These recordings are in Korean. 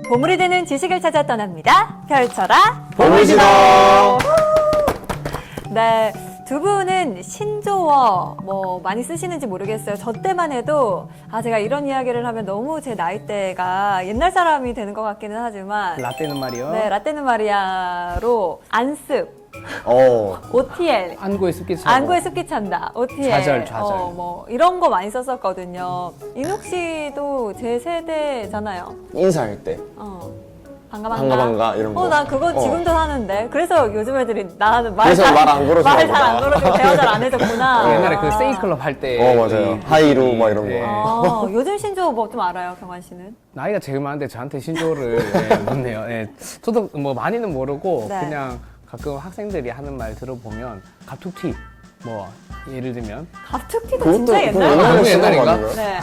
보물이 되는 지식을 찾아 떠납니다. 펼쳐라 보물지도. 네, 두 분은 신조어 뭐 많이 쓰시는지 모르겠어요. 저 때만 해도 제가 이런 이야기를 하면 너무 제 나이대가 옛날 사람이 되는 것 같기는 하지만 라떼는 말이요. 네, 라떼는 마리아로 안습, 어. OTL, 안구에 습기 차고. 안구에 습기 찬다, OTL, 좌절. 뭐 이런 거 많이 썼었거든요. 인욱 씨도 제 세대잖아요. 인사할 때. 반가 이런 거. 나 그거 지금도 하는데. 그래서 요즘 애들이 나는 그래서 말 안 걸어주나 말 잘 안 보다. 걸어주고 대화 잘 안 해줬구나. 옛날에 그 세이클럽 할 때. 맞아요. 하이루 막 이런 예. 거. 요즘 신조어 뭐 좀 알아요, 경환 씨는? 나이가 제일 많은데 저한테 신조어를 묻네요. 예. 저도 뭐 많이는 모르고 네. 그냥 가끔 학생들이 하는 말 들어보면 갑툭튀 뭐 예를 들면 갑툭튀도 그것도 진짜 그거 옛날 너무 거 옛날인가? 아닌가요? 네.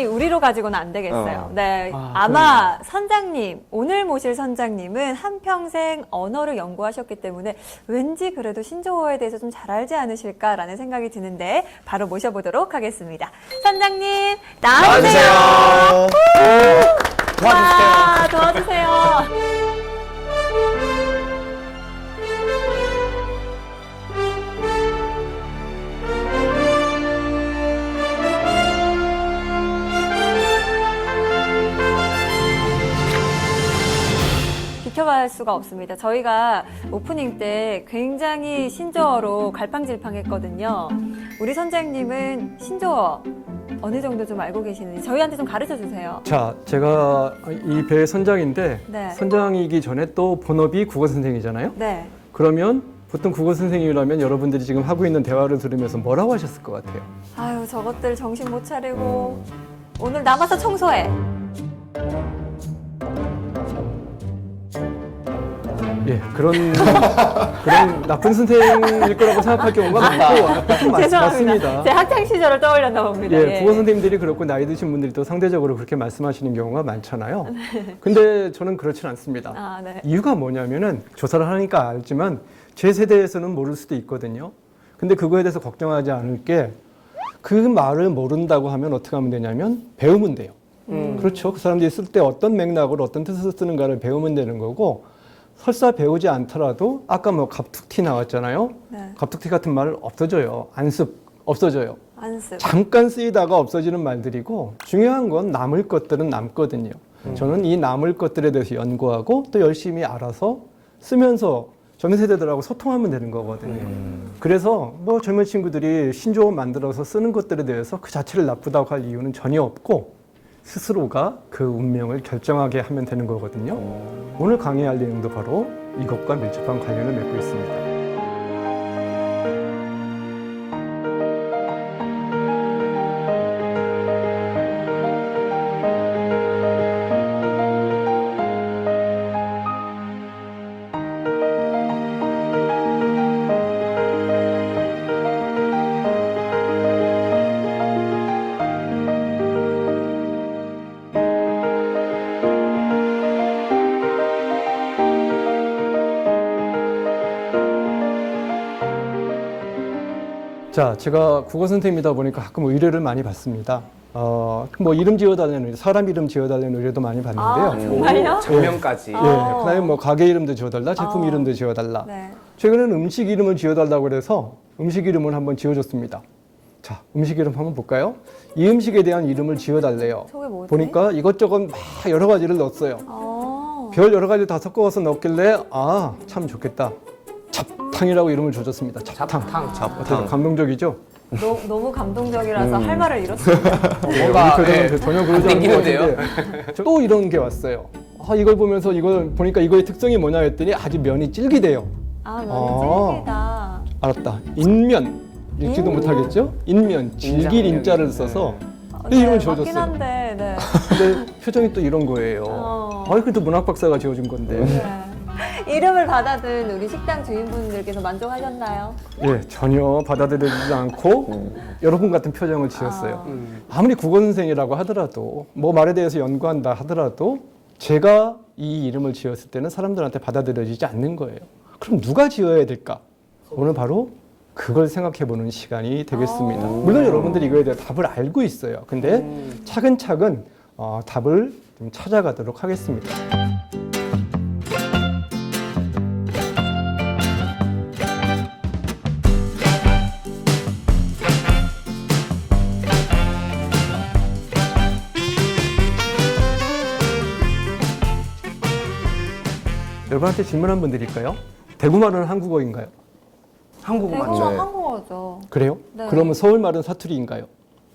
우리로 가지고는 안 되겠어요. 네. 아마 선장님, 오늘 모실 선장님은 한평생 언어를 연구하셨기 때문에 왠지 그래도 신조어에 대해서 좀 잘 알지 않으실까라는 생각이 드는데 바로 모셔보도록 하겠습니다. 선장님, 나와주세요. 와, 도와주세요. 비켜볼 수가 없습니다. 저희가 오프닝 때 굉장히 신조어로 갈팡질팡했거든요. 우리 선장님은 신조어 어느 정도 좀 알고 계시는지 저희한테 좀 가르쳐 주세요. 자, 제가 이 배의 선장인데 네. 선장이기 전에 또 본업이 국어 선생이잖아요. 네. 그러면 보통 국어 선생님이라면 여러분들이 지금 하고 있는 대화를 들으면서 뭐라고 하셨을 것 같아요? 아유, 저것들 정신 못 차리고 오늘 남아서 청소해. 예, 그런 나쁜 선생일 거라고 생각할 경우가 많고 죄송합니다. 제 맞습니다. 학창 시절을 떠올렸나 봅니다. 예, 국어 선생님들이 그렇고 나이 드신 분들이 또 상대적으로 그렇게 말씀하시는 경우가 많잖아요. 근데 저는 그렇진 않습니다. 네. 이유가 뭐냐면은 조사를 하니까 알지만 제 세대에서는 모를 수도 있거든요. 근데 그거에 대해서 걱정하지 않을 게 그 말을 모른다고 하면 어떻게 하면 되냐면 배우면 돼요. 그렇죠. 그 사람들이 쓸 때 어떤 맥락으로 어떤 뜻을 쓰는가를 배우면 되는 거고 설사 배우지 않더라도 아까 뭐 갑툭튀 나왔잖아요. 네. 갑툭튀 같은 말 없어져요. 안습 없어져요. 안습. 잠깐 쓰이다가 없어지는 말들이고 중요한 건 남을 것들은 남거든요. 저는 이 남을 것들에 대해서 연구하고 또 열심히 알아서 쓰면서 젊은 세대들하고 소통하면 되는 거거든요. 그래서 뭐 젊은 친구들이 신조어 만들어서 쓰는 것들에 대해서 그 자체를 나쁘다고 할 이유는 전혀 없고 스스로가 그 운명을 결정하게 하면 되는 거거든요. 오늘 강의할 내용도 바로 이것과 밀접한 관련을 맺고 있습니다. 자, 제가 국어 선생님이다 보니까 가끔 의뢰를 많이 받습니다. 뭐 이름 지어달라는 의뢰, 사람 이름 지어달라는 의뢰도 많이 받는데요. 정말요? 장면까지. 예, 그다음에 뭐 가게 이름도 지어달라, 제품 이름도 지어달라. 네. 최근에는 음식 이름을 지어달라고 그래서 음식 이름을 한번 지어줬습니다. 자, 음식 이름 한번 볼까요? 이 음식에 대한 이름을 지어달래요. 저게 뭐지? 보니까 이것저것 막 여러 가지를 넣었어요. 별 여러 가지 다 섞어서 넣었길래 참 좋겠다. 잡탕이라고 이름을 줘줬습니다. 잡탕. 어때요? 감동적이죠? 너무 감동적이라서 할 말을 잃었습니다. 뭔가 우리 표정은 전혀 그러지 않은 것 땡기는데요? 같은데 또 이런 게 왔어요. 이걸 보면서 이걸 보니까 이거의 특성이 뭐냐 했더니 아주 면이 질기대요. 면이 아. 질기다. 알았다. 인면 읽지도 못하겠죠? 인면 질길 인자를 써서 이 이름을 맞긴 지어줬어요. 한데, 네. 근데 표정이 또 이런 거예요. 그래도 문학 박사가 지어준 건데. 네. 이름을 받아든 우리 식당 주인분들께서 만족하셨나요? 예, 전혀 받아들여지지 않고 여러분 같은 표정을 지었어요. 아무리 국어 선생이라고 하더라도 뭐 말에 대해서 연구한다 하더라도 제가 이 이름을 지었을 때는 사람들한테 받아들여지지 않는 거예요. 그럼 누가 지어야 될까? 오늘 바로 그걸 생각해보는 시간이 되겠습니다. 물론 여러분들이 이거에 대해 답을 알고 있어요. 근데 차근차근 답을 좀 찾아가도록 하겠습니다. 여러분한테 질문 한번 드릴까요? 대구말은 한국어인가요? 한국어 대구가 맞죠? 네. 한국어죠. 그래요? 네. 그러면 서울말은 사투리인가요?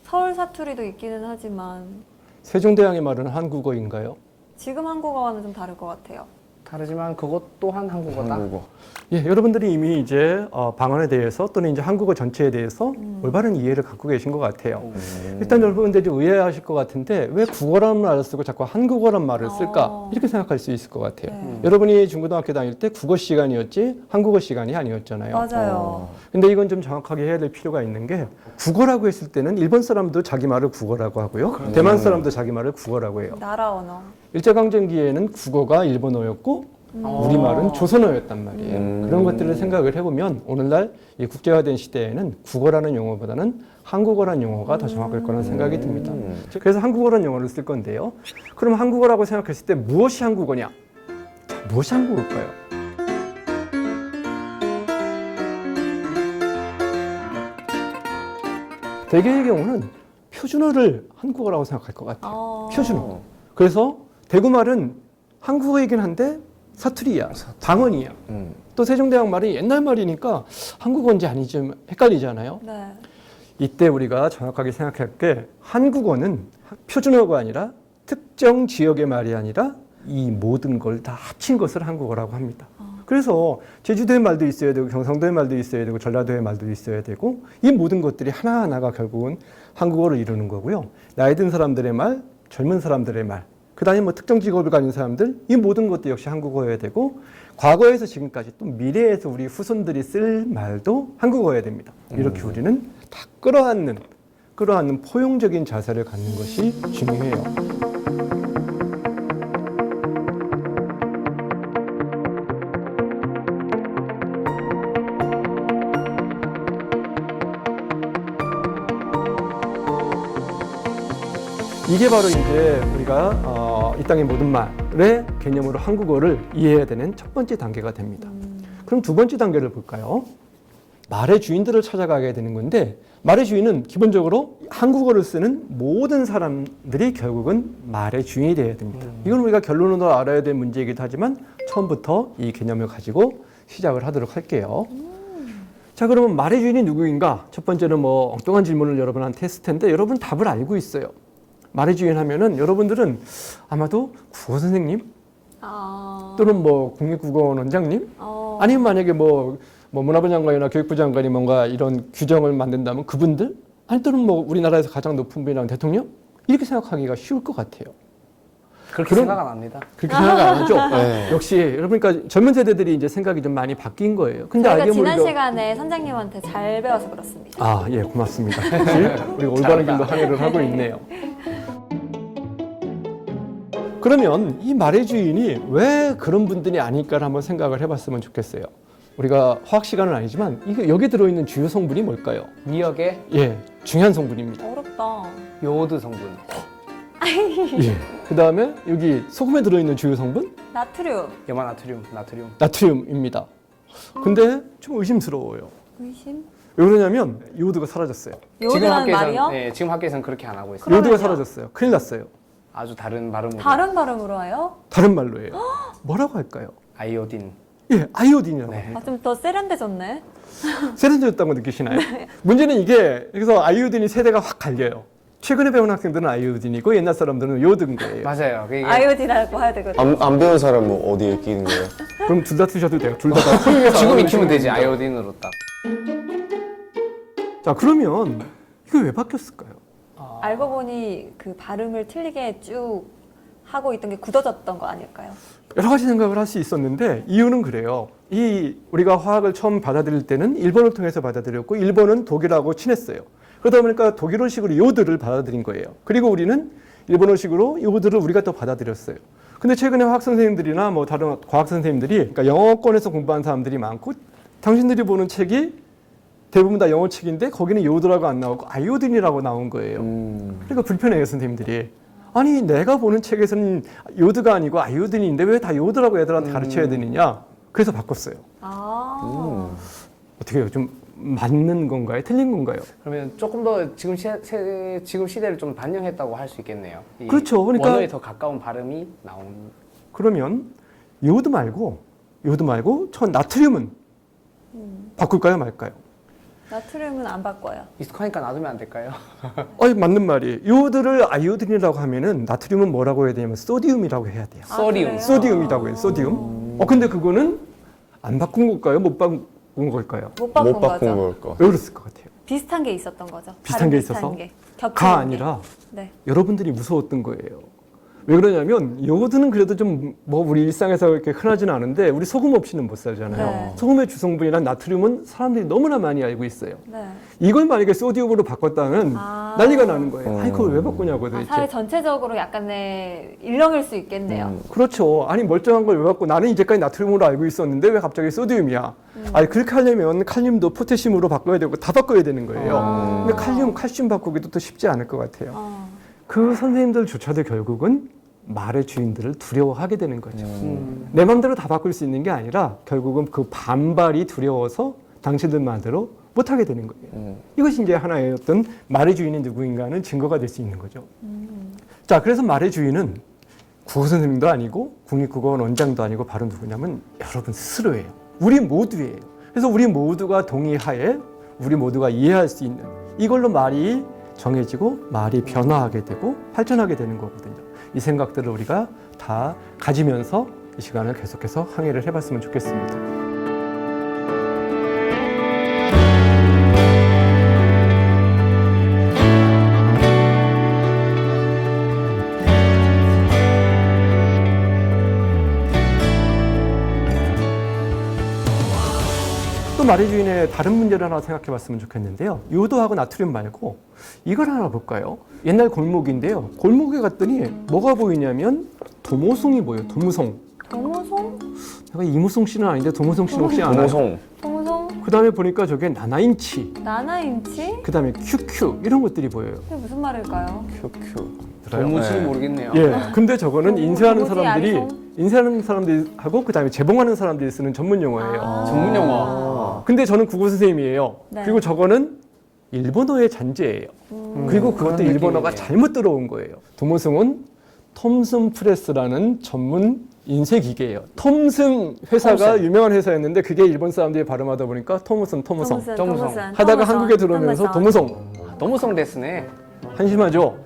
서울 사투리도 있기는 하지만 세종대왕의 말은 한국어인가요? 지금 한국어와는 좀 다를 것 같아요. 다르지만 그것 또한 한국어다. 한국어. 예, 여러분들이 이미 이제 방언에 대해서 또는 이제 한국어 전체에 대해서 올바른 이해를 갖고 계신 것 같아요. 일단 여러분들이 의아하실 것 같은데 왜 국어라는 말을 쓰고 자꾸 한국어란 말을 쓸까? 이렇게 생각할 수 있을 것 같아요. 여러분이 중고등학교 다닐 때 국어 시간이었지 한국어 시간이 아니었잖아요. 맞아요. 근데 이건 좀 정확하게 해야 될 필요가 있는 게 국어라고 했을 때는 일본 사람도 자기 말을 국어라고 하고요. 대만 사람도 자기 말을 국어라고 해요. 나라 언어. 일제강점기에는 국어가 일본어였고 우리말은 조선어였단 말이에요. 그런 것들을 생각을 해보면 오늘날 이 국제화된 시대에는 국어라는 용어보다는 한국어라는 용어가 더 정확할 거라는 생각이 듭니다. 그래서 한국어라는 용어를 쓸 건데요. 그럼 한국어라고 생각했을 때 무엇이 한국어냐? 자, 무엇이 한국어일까요? 대개의 경우는 표준어를 한국어라고 생각할 것 같아요. 표준어. 그래서 대구말은 한국어이긴 한데 사투리야, 방언이야. 또 세종대왕 말이 옛날 말이니까 한국어인지 아닌지 헷갈리잖아요. 네. 이때 우리가 정확하게 생각할 게 한국어는 표준어가 아니라 특정 지역의 말이 아니라 이 모든 걸 다 합친 것을 한국어라고 합니다. 그래서 제주도의 말도 있어야 되고 경상도의 말도 있어야 되고 전라도의 말도 있어야 되고 이 모든 것들이 하나하나가 결국은 한국어를 이루는 거고요. 나이 든 사람들의 말, 젊은 사람들의 말, 그다음에 뭐 특정 직업을 가진 사람들 이 모든 것도 역시 한국어여야 되고 과거에서 지금까지 또 미래에서 우리 후손들이 쓸 말도 한국어여야 됩니다. 이렇게 우리는 다 끌어안는 포용적인 자세를 갖는 것이 중요해요. 이게 바로 이제 우리가 이 땅의 모든 말의 개념으로 한국어를 이해해야 되는 첫 번째 단계가 됩니다. 그럼 두 번째 단계를 볼까요? 말의 주인들을 찾아가게 되는 건데 말의 주인은 기본적으로 한국어를 쓰는 모든 사람들이 결국은 말의 주인이 되어야 됩니다. 이건 우리가 결론으로 알아야 될 문제이기도 하지만 처음부터 이 개념을 가지고 시작을 하도록 할게요. 자, 그러면 말의 주인이 누구인가? 첫 번째는 뭐 엉뚱한 질문을 여러분한테 했을 텐데 여러분 답을 알고 있어요. 말의 주인 하면은 여러분들은 아마도 국어 선생님 또는 뭐 국립국어원 원장님 아니면 만약에 뭐 문화부 장관이나 교육부 장관이 뭔가 이런 규정을 만든다면 그분들 아니 또는 뭐 우리나라에서 가장 높은 분이랑 대통령 이렇게 생각하기가 쉬울 것 같아요. 그렇게 생각 안 합니다. 그렇게 생각 안 하죠? 네. 역시 여러분 그러니까 젊은 세대들이 이제 생각이 좀 많이 바뀐 거예요. 근데 저희가 알게 지난 모르게 시간에 선장님한테 잘 배워서 그렇습니다. 아, 예, 고맙습니다. 사실 우리가 올바른 길로 항해를 하고 있네요. 그러면 이 말의 주인이 왜 그런 분들이 아닐까를 한번 생각을 해봤으면 좋겠어요. 우리가 화학 시간은 아니지만 이게 여기 들어있는 주요 성분이 뭘까요? 미역의 예, 중요한 성분입니다. 어렵다. 요오드 성분. 예. 그 다음에 여기 소금에 들어있는 주요 성분 나트륨. 염화나트륨, 나트륨입니다. 근데 좀 의심스러워요. 의심? 왜 그러냐면 요오드가 사라졌어요. 요오드라는 말이요? 네, 지금 학교에서는 그렇게 안 하고 있어요. 그러면요? 요오드가 사라졌어요. 큰일 났어요. 아주 다른 발음으로. 다른 발음으로 해요? 다른 말로 해요. 뭐라고 할까요? 아이오딘. 예, 아이오딘이라고 네. 합니다. 좀 더 세련돼졌네. 세련되었다고 느끼시나요? 문제는 이게 여기서 아이오딘이 세대가 확 갈려요. 최근에 배운 학생들은 아이오딘이고 옛날 사람들은 요오드인 거예요. 맞아요. 이게 아이오딘이라고 해야 되거든요. 안 배운 사람은 어디에 끼는 거예요? 그럼 둘 다 쓰셔도 돼요. 둘 다 포용해서 지금 알아보시면 익히면 되지. 됩니다. 아이오딘으로 딱. 자, 그러면 이거 왜 바뀌었을까요? 알고 보니 그 발음을 틀리게 쭉 하고 있던 게 굳어졌던 거 아닐까요? 여러 가지 생각을 할 수 있었는데 이유는 그래요. 이 우리가 화학을 처음 받아들일 때는 일본을 통해서 받아들였고 일본은 독일하고 친했어요. 그러다 보니까 독일어식으로 요오드를 받아들인 거예요. 그리고 우리는 일본어식으로 요오드를 우리가 또 받아들였어요. 근데 최근에 화학 선생님들이나 뭐 다른 과학 선생님들이 그러니까 영어권에서 공부한 사람들이 많고 당신들이 보는 책이 대부분 다 영어 책인데 거기는 요오드라고 안 나오고 아이오딘이라고 나온 거예요. 그러니까 불편해요, 선생님들이. 아니 내가 보는 책에서는 요드가 아니고 아이오딘인데 왜 다 요드라고 애들한테 가르쳐야 되느냐. 그래서 바꿨어요. 아. 어떻게 해요? 좀 맞는 건가요? 틀린 건가요? 그러면 조금 더 지금 지금 시대를 좀 반영했다고 할 수 있겠네요. 이 그렇죠. 그러니까- 원어에 더 가까운 발음이 나온. 그러면 요오드 말고 나트륨은 바꿀까요, 말까요? 나트륨은 안 바꿔요. 익숙하니까 놔두면 안 될까요? 맞는 말이에요. 요오드를 아이오딘이라고 하면은 나트륨은 뭐라고 해야 되냐면 소디움이라고 해야 돼요. 소디움. 그래요? 소디움이라고 해요. 소디움. 근데 그거는 안 바꾼 걸까요? 못 바꾼 걸까요? 못 바꾼 못 바꾼 거죠. 걸까? 왜 그랬을 것 같아요? 비슷한 게 있었던 거죠. 비슷한 발음 게 비슷한 있어서? 게. 겹치는 가 게. 아니라 네. 여러분들이 무서웠던 거예요. 왜 그러냐면 요오드는 그래도 좀 뭐 우리 일상에서 이렇게 흔하지는 않은데 우리 소금 없이는 못 살잖아요. 네. 소금의 주성분이란 나트륨은 사람들이 너무나 많이 알고 있어요. 네. 이걸 만약에 소디움으로 바꿨다면 아. 난리가 나는 거예요. 아니 그걸 왜 바꾸냐고 도대체. 사회 전체적으로 약간의 일렁일 수 있겠네요. 그렇죠. 아니 멀쩡한 걸 왜 바꿔? 나는 이제까지 나트륨으로 알고 있었는데 왜 갑자기 소디움이야? 아니 그렇게 하려면 칼륨도 포태슘으로 바꿔야 되고 다 바꿔야 되는 거예요. 근데 칼슘 바꾸기도 또 쉽지 않을 것 같아요. 그 선생님들조차도 결국은 말의 주인들을 두려워하게 되는 거죠. 내 마음대로 다 바꿀 수 있는 게 아니라 결국은 그 반발이 두려워서 당신들 마음대로 못하게 되는 거예요. 이것이 이제 하나의 어떤 말의 주인이 누구인가 하는 증거가 될 수 있는 거죠. 자, 그래서 말의 주인은 국어 선생님도 아니고 국립국어원 원장도 아니고 바로 누구냐면 여러분 스스로예요. 우리 모두예요. 그래서 우리 모두가 동의하에 우리 모두가 이해할 수 있는 이걸로 말이 정해지고 말이 변화하게 되고 발전하게 되는 거거든요. 이 생각들을 우리가 다 가지면서 이 시간을 계속해서 항해를 해봤으면 좋겠습니다. 또 말의 주인의 다른 문제를 하나 생각해 봤으면 좋겠는데요. 요오드하고 나트륨 말고 이걸 하나 볼까요? 옛날 골목인데요. 골목에 갔더니 뭐가 보이냐면 도모송이 보여요. 도무송. 도무송? 내가 이무송 씨는 아닌데 도무송 씨는 혹시 아나요? 동성. 도무송? 그 다음에 보니까 저게 나나인치, 나나임치? 그 다음에 큐큐 이런 것들이 보여요. 그게 무슨 말일까요? 큐큐. 도무지 네. 모르겠네요. 예, 근데 저거는 인쇄하는 도무지 사람들이 아니송? 인쇄하는 사람들하고 그 다음에 재봉하는 사람들이 쓰는 전문 용어예요. 전문 용어. 근데 저는 국어 선생님이에요. 네. 그리고 저거는 일본어의 잔재예요. 그리고 그것도 그런 일본어가 느낌이네요. 잘못 들어온 거예요. 도무송은 톰슨 프레스라는 전문 인쇄 기계예요. 톰슨 회사가 톰슨. 유명한 회사였는데 그게 일본 사람들이 발음하다 보니까 토무송. 도무슨. 하다가 한국에 들어오면서 도무송. 도무송 데스네. 한심하죠?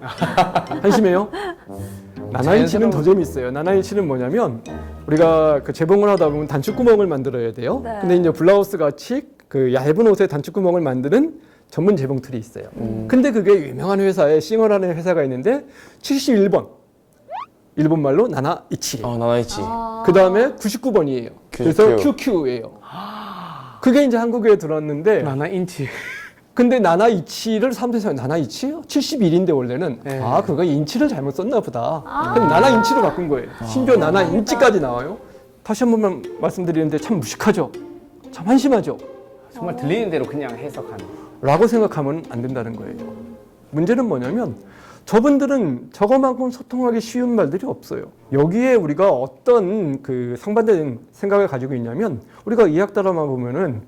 한심해요? 나나인치는 더 자연스러운- 재밌어요. 나나인치는 뭐냐면 우리가 그 재봉을 하다 보면 단추구멍을 만들어야 돼요. 네. 근데 이제 블라우스 같이 그 얇은 옷에 단추구멍을 만드는 전문 재봉 툴이 있어요. 근데 그게 유명한 회사에 싱어라는 회사가 있는데 71번 일본 말로 나나이치. 나나이치. 그 다음에 99번이에요. 그래서 QQ. QQ예요. 그게 이제 한국에 들어왔는데 나나 인치. 근데 나나이치를 사람들이 생각해 나나이치? 71인데 원래는 네. 그거 인치를 잘못 썼나 보다. 그럼 나나인치로 바꾼 거예요. 심지어 나나인치까지 나와요. 다시 한 번만 말씀드리는데 참 무식하죠. 참 한심하죠. 정말 들리는 대로 그냥 해석하는. 라고 생각하면 안 된다는 거예요. 문제는 뭐냐면 저분들은 저거만큼 소통하기 쉬운 말들이 없어요. 여기에 우리가 어떤 그 상반된 생각을 가지고 있냐면 우리가 의학 드라마 보면은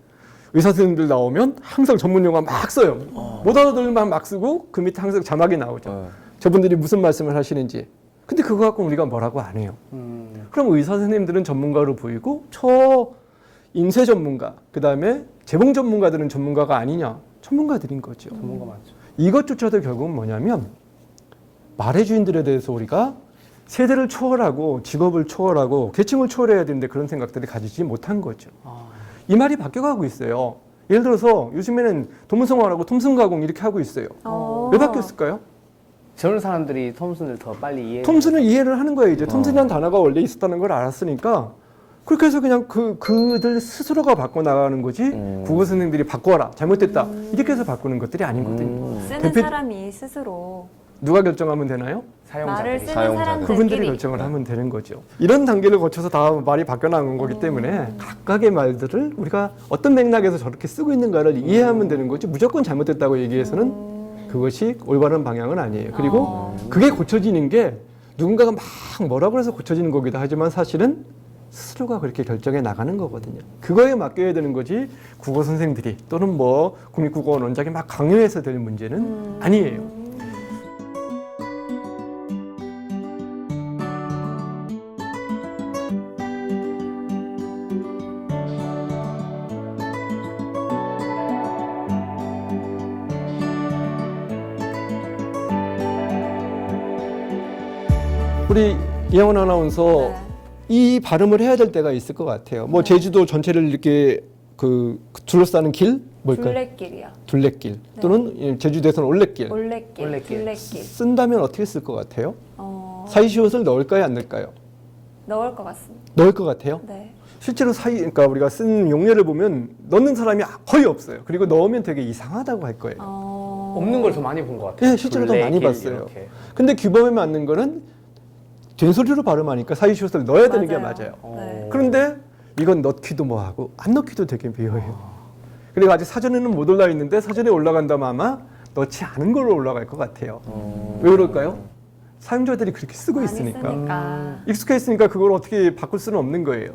의사 선생님들 나오면 항상 전문 용어 막 써요. 못 알아들만 막 쓰고 그 밑에 항상 자막이 나오죠. 저분들이 무슨 말씀을 하시는지. 근데 그거 갖고 우리가 뭐라고 안 해요. 그럼 의사 선생님들은 전문가로 보이고 저 인쇄 전문가, 그 다음에 재봉 전문가들은 전문가가 아니냐? 전문가들인 거죠. 전문가 맞죠. 이것조차도 결국은 뭐냐면 말의 주인들에 대해서 우리가 세대를 초월하고 직업을 초월하고 계층을 초월해야 되는데 그런 생각들을 가지지 못한 거죠. 이 말이 바뀌어가고 있어요. 예를 들어서 요즘에는 도문성화라고 톰슨가공 이렇게 하고 있어요. 왜 바뀌었을까요? 젊은 사람들이 톰슨을 더 빨리 이해. 톰슨을 이해를 하는 거예요. 이제 톰슨이라는 단어가 원래 있었다는 걸 알았으니까 그렇게 해서 그냥 그들 스스로가 바꿔나가는 거지 국어 선생님들이 바꿔라 잘못됐다 이렇게 해서 바꾸는 것들이 아니거든요. 쓰는 대표- 사람이 스스로. 누가 결정하면 되나요? 말을 사용자들이. 쓰는 사용자들. 사람들끼리 그분들이 결정을 하면 되는 거죠. 이런 단계를 거쳐서 다 말이 바뀌어나간 거기 때문에 각각의 말들을 우리가 어떤 맥락에서 저렇게 쓰고 있는가를 이해하면 되는 거지 무조건 잘못됐다고 얘기해서는 그것이 올바른 방향은 아니에요. 그리고 그게 고쳐지는 게 누군가가 막 뭐라고 해서 고쳐지는 거기도 하지만 사실은 스스로가 그렇게 결정해 나가는 거거든요. 그거에 맡겨야 되는 거지 국어 선생들이 또는 뭐 국립국어원 원장이 막 강요해서 될 문제는 아니에요. 우리 이영원 아나운서 네. 이 발음을 해야 될 때가 있을 것 같아요. 뭐 제주도 전체를 이렇게 그 둘러싸는 길 뭘까요? 둘레길이요. 둘레길 또는 제주도에서는 올레길 올레길. 올레길. 둘레길. 쓴다면 어떻게 쓸 것 같아요? 어, 사이시옷을 넣을까요, 안 넣을까요? 넣을 것 같습니다. 넣을 것 같아요. 네. 실제로 그러니까 우리가 쓴 용례를 보면 넣는 사람이 거의 없어요. 그리고 넣으면 되게 이상하다고 할 거예요. 없는 걸 더 많이 본 것 같아요. 네, 실제로 더 많이 둘레길 봤어요. 이렇게. 근데 규범에 맞는 거는 된소리로 발음하니까 사이시옷을 넣어야 되는 게 맞아요. 네. 그런데 이건 넣기도 뭐하고 안 넣기도 되게 미워해요. 그리고 아직 사전에는 못 올라 있는데 사전에 올라간다면 아마 넣지 않은 걸로 올라갈 것 같아요. 왜 그럴까요? 사용자들이 그렇게 쓰고 많이 있으니까. 쓰니까. 익숙해 있으니까 그걸 어떻게 바꿀 수는 없는 거예요.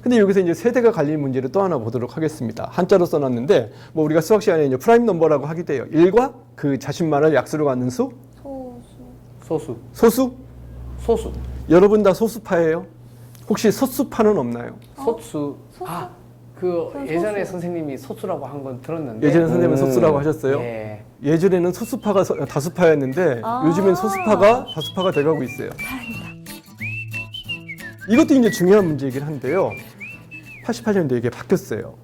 근데 여기서 이제 세대가 갈린 문제를 또 하나 보도록 하겠습니다. 한자로 써놨는데 뭐 우리가 수학 시간에 이제 프라임 넘버라고 하게 돼요. 1과 그 자신만을 약수로 갖는 수, 소수. 소수. 소수. 여러분 다 소수파예요? 혹시 소수파는 없나요? 소수. 아, 그 예전에 선생님이 소수라고 한 건 들었는데. 예전에 선생님은 소수라고 하셨어요? 예. 예전에는 소수파가 다수파였는데 요즘엔 소수파가 다수파가 돼가고 있어요. 이것도 이제 중요한 문제이긴 한데요. 88년도에 이게 바뀌었어요.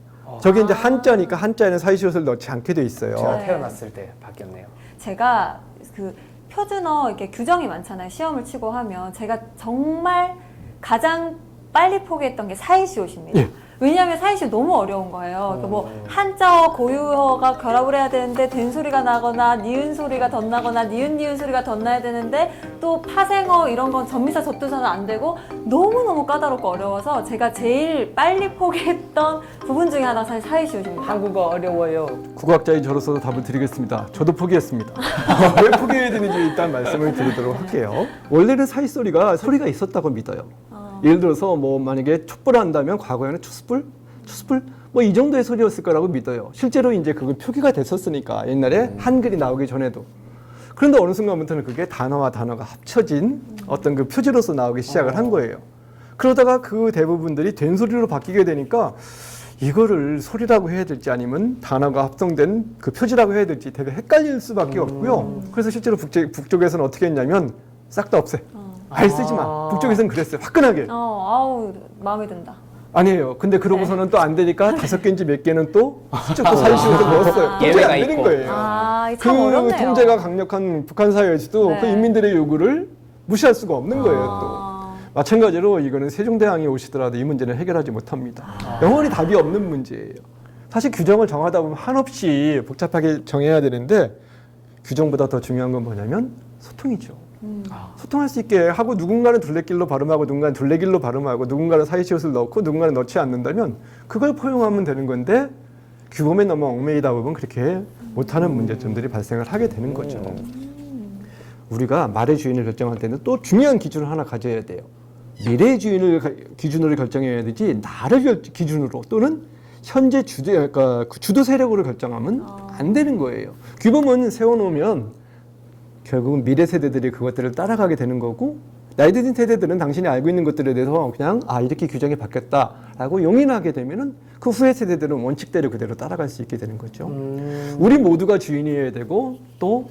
저게 이제 한자니까 한자에는 사이시옷을 넣지 않게 돼 있어요. 제가 네. 태어났을 때 바뀌었네요. 제가 그 표준어 이렇게 규정이 많잖아요. 시험을 치고 하면 제가 정말 가장 빨리 포기했던 게 사이시옷입니다. 예. 왜냐하면 사이시옷 너무 어려운 거예요. 그러니까 뭐 한자어 고유어가 결합을 해야 되는데 된 소리가 나거나 니은 소리가 덧나거나 니은 소리가 덧나야 되는데 또 파생어 이런 건 전미사 접두사는 안 되고 너무너무 까다롭고 어려워서 제가 제일 빨리 포기했던 부분 중에 하나가 사실 사이시옷입니다. 한국어 어려워요. 국어학자인 저로서 답을 드리겠습니다. 저도 포기했습니다. 왜 포기해야 되는지 일단 말씀을 드리도록 할게요. 원래는 사이소리가 소리가 있었다고 믿어요. 예를 들어서 뭐 만약에 촛불을 한다면 과거에는 추스불 뭐 이 정도의 소리였을 거라고 믿어요. 실제로 이제 그거 표기가 됐었으니까 옛날에 한글이 나오기 전에도. 그런데 어느 순간부터는 그게 단어와 단어가 합쳐진 어떤 그 표지로서 나오기 시작을 한 거예요. 그러다가 그 대부분들이 된 소리로 바뀌게 되니까 이거를 소리라고 해야 될지 아니면 단어가 합성된 그 표지라고 해야 될지 되게 헷갈릴 수밖에 없고요. 그래서 실제로 북쪽에서는 어떻게 했냐면 싹 다 없애. 아예 쓰지 마. 북쪽에서는 그랬어요. 화끈하게. 아우 마음에 든다. 아니에요. 근데 그러고서는 또 안 되니까 5개인지 몇 개는 또 수적 또 사이시옷을 넣었어요. 도저히 예외가 안 되는 있고. 거예요. 아, 그 참 어렵네요. 통제가 강력한 북한 사회에서도 네. 그 인민들의 요구를 무시할 수가 없는 거예요. 또. 마찬가지로 이거는 세종대왕이 오시더라도 이 문제는 해결하지 못합니다. 영원히 답이 없는 문제예요. 사실 규정을 정하다 보면 한없이 복잡하게 정해야 되는데 규정보다 더 중요한 건 뭐냐면 소통이죠. 소통할 수 있게 하고 누군가는 둘레길로 발음하고 누군가는 둘레길로 발음하고 누군가는 사이시옷을 넣고 누군가는 넣지 않는다면 그걸 포용하면 되는 건데 규범에 너무 얽매이다 보면 그렇게 못하는 문제점들이 발생을 하게 되는 거죠. 우리가 말의 주인을 결정할 때는 또 중요한 기준을 하나 가져야 돼요. 미래의 주인을 기준으로 결정해야 되지 나를 기준으로 또는 현재 그러니까 주도 세력으로 결정하면 안 되는 거예요. 규범은 세워놓으면 결국은 미래 세대들이 그것들을 따라가게 되는 거고 나이 드신 세대들은 당신이 알고 있는 것들에 대해서 그냥 이렇게 규정이 바뀌었다라고 용인하게 되면은 그 후의 세대들은 원칙대로 그대로 따라갈 수 있게 되는 거죠. 우리 모두가 주인이어야 되고 또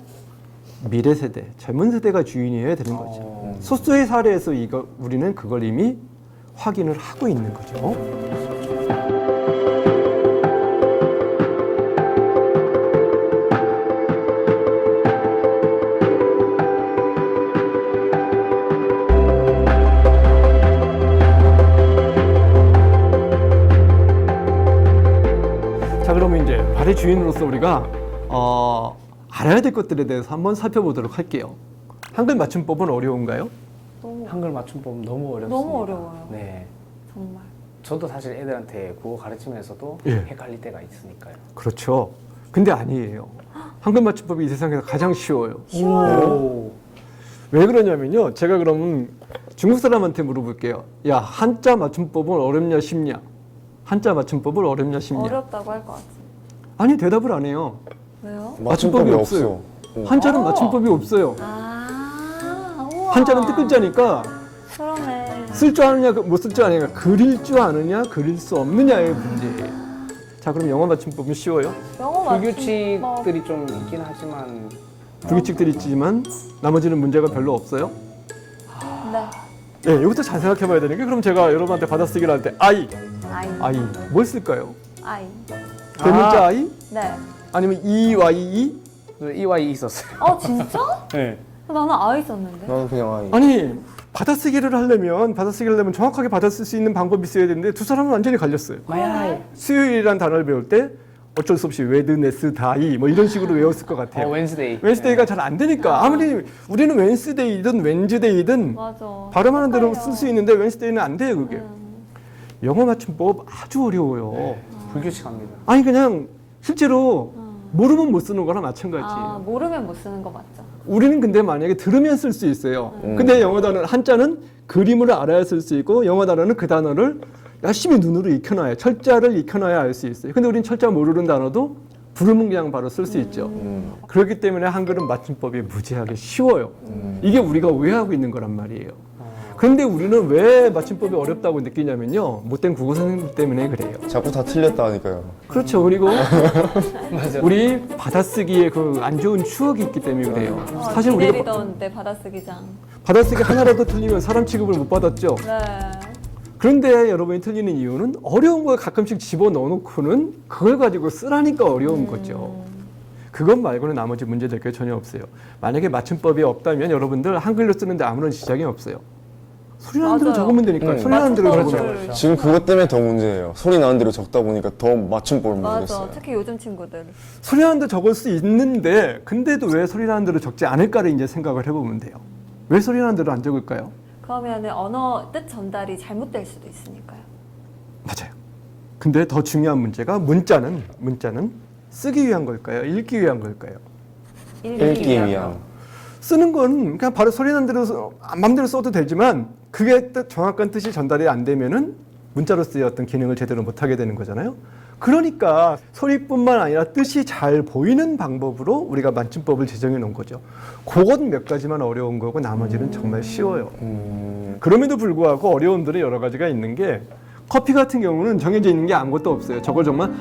미래 세대, 젊은 세대가 주인이어야 되는 거죠. 소수의 사례에서 우리는 그걸 이미 확인을 하고 있는 거죠. 자, 그러면 이제 말의 주인으로서 우리가 알아야 될 것들에 대해서 한번 살펴보도록 할게요. 한글 맞춤법은 어려운가요? 너무 한글 맞춤법 너무 어렵습니다. 너무 어려워요. 네. 정말. 저도 사실 애들한테 국어 가르치면서도 예. 헷갈릴 때가 있으니까요. 그렇죠. 근데 아니에요. 한글 맞춤법이 이 세상에서 가장 쉬워요. 오. 왜 그러냐면요. 제가 그러면 중국 사람한테 물어볼게요. 야, 한자 맞춤법은 어렵냐 쉽냐? 한자 맞춤법을 어렵냐 쉽냐? 어렵다고 할 것 같아. 아니 대답을 안 해요. 왜요? 맞춤법이 없어요. 한자는 맞춤법이 없어요. 아, 우와. 한자는 뜻글자니까 그러네. 쓸 줄 아느냐 못 쓸 줄 아느냐, 그릴 줄 아느냐 그릴 수 없느냐의 문제예요. 자, 그럼 영어 맞춤법은 쉬워요? 영어 맞춤법. 불규칙들이 좀 있긴 하지만 불규칙들이 있지만 나머지는 문제가 별로 없어요. 네. 예, 이것도 잘 생각해 봐야 되는 게, 그럼 제가 여러분한테 받아쓰기를 할 때 아이, 아이. 뭘 쓸까요? 아이. 대문자 아이? 네. 아니면 EYE? EY 있었어요. 진짜? 네. 나는 아이 썼는데. 나는 그냥 아이. 아니, 받아쓰기를 하려면 정확하게 받아쓸 수 있는 방법이 있어야 되는데 두 사람은 완전히 갈렸어요. 마야이. 수요일이라는 단어를 배울 때 어쩔 수 없이 웨드네스 다이 뭐 이런 식으로 외웠을 것 같아요. 웬스데이. 웬스데이가 잘 안 되니까 아무리 우리는 웬스데이든 웬즈데이든 맞아. 발음하는 대로 헷갈려. 쓸 수 있는데 웬스데이는 안 돼요, 그게. 영어 맞춤법 아주 어려워요. 불규칙합니다. 아니 그냥 실제로 모르면 못 쓰는 거랑 마찬가지예요. 아, 모르면 못 쓰는 거 맞죠? 우리는 근데 만약에 들으면 쓸 수 있어요. 근데 영어 단어 한자는 그림을 알아야 쓸 수 있고 영어 단어는 그 단어를 열심히 눈으로 익혀놔야, 철자를 익혀놔야 알 수 있어요. 근데 우리는 철자 모르는 단어도 부르면 그냥 바로 쓸 수 있죠. 그렇기 때문에 한글은 맞춤법이 무지하게 쉬워요. 이게 우리가 오해하고 있는 거란 말이에요. 그런데 우리는 왜 맞춤법이 어렵다고 느끼냐면요, 못된 국어 선생님 때문에 그래요. 자꾸 다 틀렸다 하니까요. 그렇죠. 그리고 맞아. 우리 받아쓰기에 그 안 좋은 추억이 있기 때문에 그래요. 사실 우리가 기다리던 때 받아쓰기장. 받아쓰기 하나라도 틀리면 사람 취급을 못 받았죠. 네. 그런데 여러분이 틀리는 이유는 어려운 걸 가끔씩 집어넣어놓고는 그걸 가지고 쓰라니까 어려운 거죠. 그것 말고는 나머지 문제될 게 전혀 없어요. 만약에 맞춤법이 없다면 여러분들 한글로 쓰는데 아무런 지장이 없어요. 소리 나는 대로 맞아요. 적으면 되니까 소리 나는 대로 맞춤법을 적으면 돼요. 지금 그것 때문에 더 문제예요. 소리 나는 대로 적다 보니까 더 맞춤법을 맞아. 모르겠어요. 특히 요즘 친구들. 소리 나는 대로 적을 수 있는데 근데도 왜 소리 나는 대로 적지 않을까를 이제 생각을 해보면 돼요. 왜 소리 나는 대로 안 적을까요? 그러면은 언어 뜻 전달이 잘못될 수도 있으니까요. 맞아요. 근데 더 중요한 문제가 문자는 쓰기 위한 걸까요? 읽기 위한 걸까요? 읽기 위한. 쓰는 건 그냥 바로 소리 나는 대로 마음대로 써도 되지만 그게 정확한 뜻이 전달이 안 되면은 문자로서의 어떤 기능을 제대로 못 하게 되는 거잖아요. 그러니까 소리뿐만 아니라 뜻이 잘 보이는 방법으로 우리가 맞춤법을 제정해 놓은 거죠. 그건 몇 가지만 어려운 거고 나머지는 정말 쉬워요. 그럼에도 불구하고 어려움들이 여러 가지가 있는 게, 커피 같은 경우는 정해져 있는 게 아무것도 없어요. 저걸 정말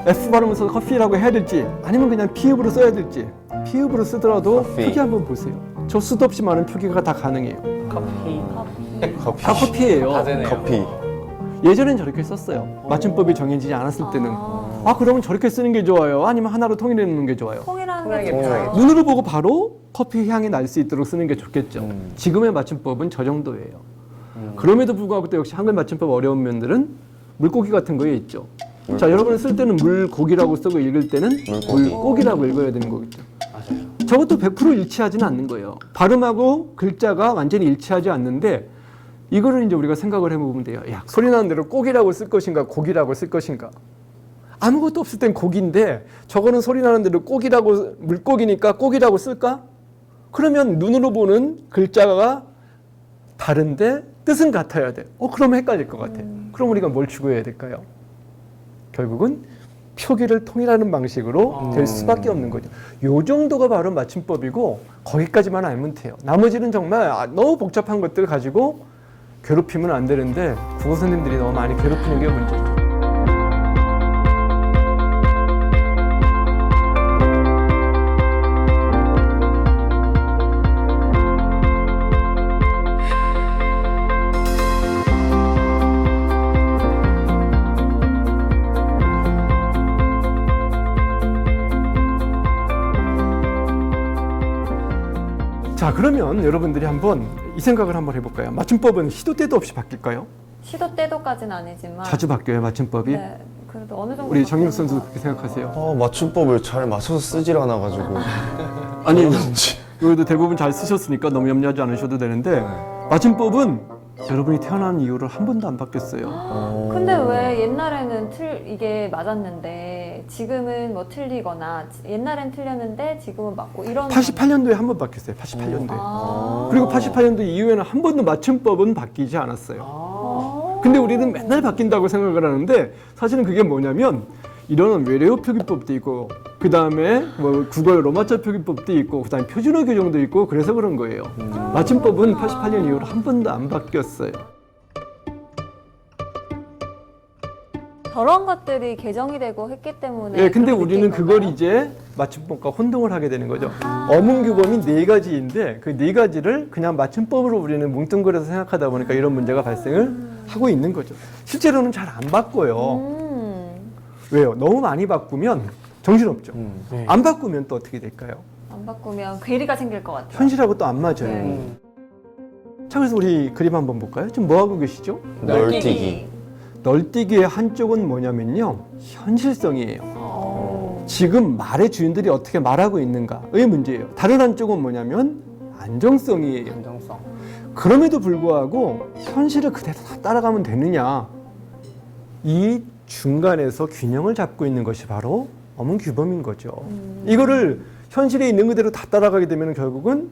F 발음을 써서 커피라고 해야 될지 아니면 그냥 피읍으로 써야 될지, 피읍으로 쓰더라도 커피. 표기 한번 보세요. 저 수도 없이 많은 표기가 다 가능해요. 커피. 커피. 다 커피예요. 다 되네요. 커피. 예전엔 저렇게 썼어요. 맞춤법이 정해지지 않았을 때는. 그러면 저렇게 쓰는 게 좋아요? 아니면 하나로 통일해 놓는 게 좋아요? 통일하는 게 통일하게 좋죠. 눈으로 보고 바로 커피 향이 날 수 있도록 쓰는 게 좋겠죠. 지금의 맞춤법은 저 정도예요. 그럼에도 불구하고 또 역시 한글 맞춤법 어려운 면들은 물고기 같은 거에 있죠. 자, 여러분은 쓸 때는 물고기라고 쓰고 읽을 때는 물고기. 물고기라고 읽어야 되는 거겠죠. 맞아요. 저것도 100% 일치하지는 않는 거예요. 발음하고 글자가 완전히 일치하지 않는데 이거를 이제 우리가 생각을 해보면 돼요. 야, 소리 나는 대로 꼭이라고 쓸 것인가, 고기라고 쓸 것인가. 아무것도 없을 땐 고기인데 저거는 소리 나는 대로 꼭이라고, 물고기니까 꼭이라고 쓸까? 그러면 눈으로 보는 글자가 다른데 뜻은 같아야 돼. 그러면 헷갈릴 것 같아. 그럼 우리가 뭘 추구해야 될까요? 결국은 표기를 통일하는 방식으로 될 수밖에 없는 거죠. 요 정도가 바로 맞춤법이고 거기까지만 알면 돼요. 나머지는 정말 너무 복잡한 것들 가지고 괴롭히면 안 되는데 국어 선생님들이 너무 많이 괴롭히는 게 문제죠. 자, 그러면 여러분들이 한번 이 생각을 한번 해볼까요? 맞춤법은 시도 때도 없이 바뀔까요? 시도 때도까지는 아니지만. 자주 바뀌어요, 맞춤법이? 네. 그래도 어느 정도. 우리 정윤욱 바뀌는 선수 것 그렇게 같아요. 생각하세요? 맞춤법을 잘 맞춰서 쓰질 않아가지고. 아니, 여기도 대부분 잘 쓰셨으니까 너무 염려하지 않으셔도 되는데 맞춤법은 여러분이 태어난 이후로 한 번도 안 바뀌었어요. 근데 왜 옛날에는 이게 맞았는데 지금은 뭐 틀리거나 옛날엔 틀렸는데 지금은 맞고 이런 88년도에 한 번 바뀌었어요. 88년도에. 그리고 88년도 이후에는 한 번도 맞춤법은 바뀌지 않았어요. 근데 우리는 맨날 바뀐다고 생각을 하는데 사실은 그게 뭐냐면 이런 외래어 표기법도 있고 그 다음에 뭐 국어의 로마자 표기법도 있고 그 다음에 표준어 규정도 있고 그래서 그런 거예요. 맞춤법은 88년 이후로 한 번도 안 바뀌었어요. 저런 것들이 개정이 되고 했기 때문에 네, 근데 그렇게 우리는 느낀 그걸 건가요? 이제 맞춤법과 혼동을 하게 되는 거죠. 어문 규범이 4가지인데 그 4가지를 그냥 맞춤법으로 우리는 뭉뚱그려서 생각하다 보니까 이런 문제가 발생을 하고 있는 거죠. 실제로는 잘 안 바꿔요. 왜요? 너무 많이 바꾸면 정신없죠. 네. 안 바꾸면 또 어떻게 될까요? 안 바꾸면 괴리가 생길 것 같아요. 현실하고 또 안 맞아요. 네. 자, 그래서 우리 그림 한번 볼까요? 지금 뭐 하고 계시죠? 널뛰기. 널뛰기의 한쪽은 뭐냐면요, 현실성이에요. 지금 말의 주인들이 어떻게 말하고 있는가의 문제예요. 다른 한쪽은 뭐냐면 안정성이에요. 안정성. 그럼에도 불구하고 현실을 그대로 다 따라가면 되느냐? 이 중간에서 균형을 잡고 있는 것이 바로 어문 규범인 거죠. 이거를 현실에 있는 그대로 다 따라가게 되면 결국은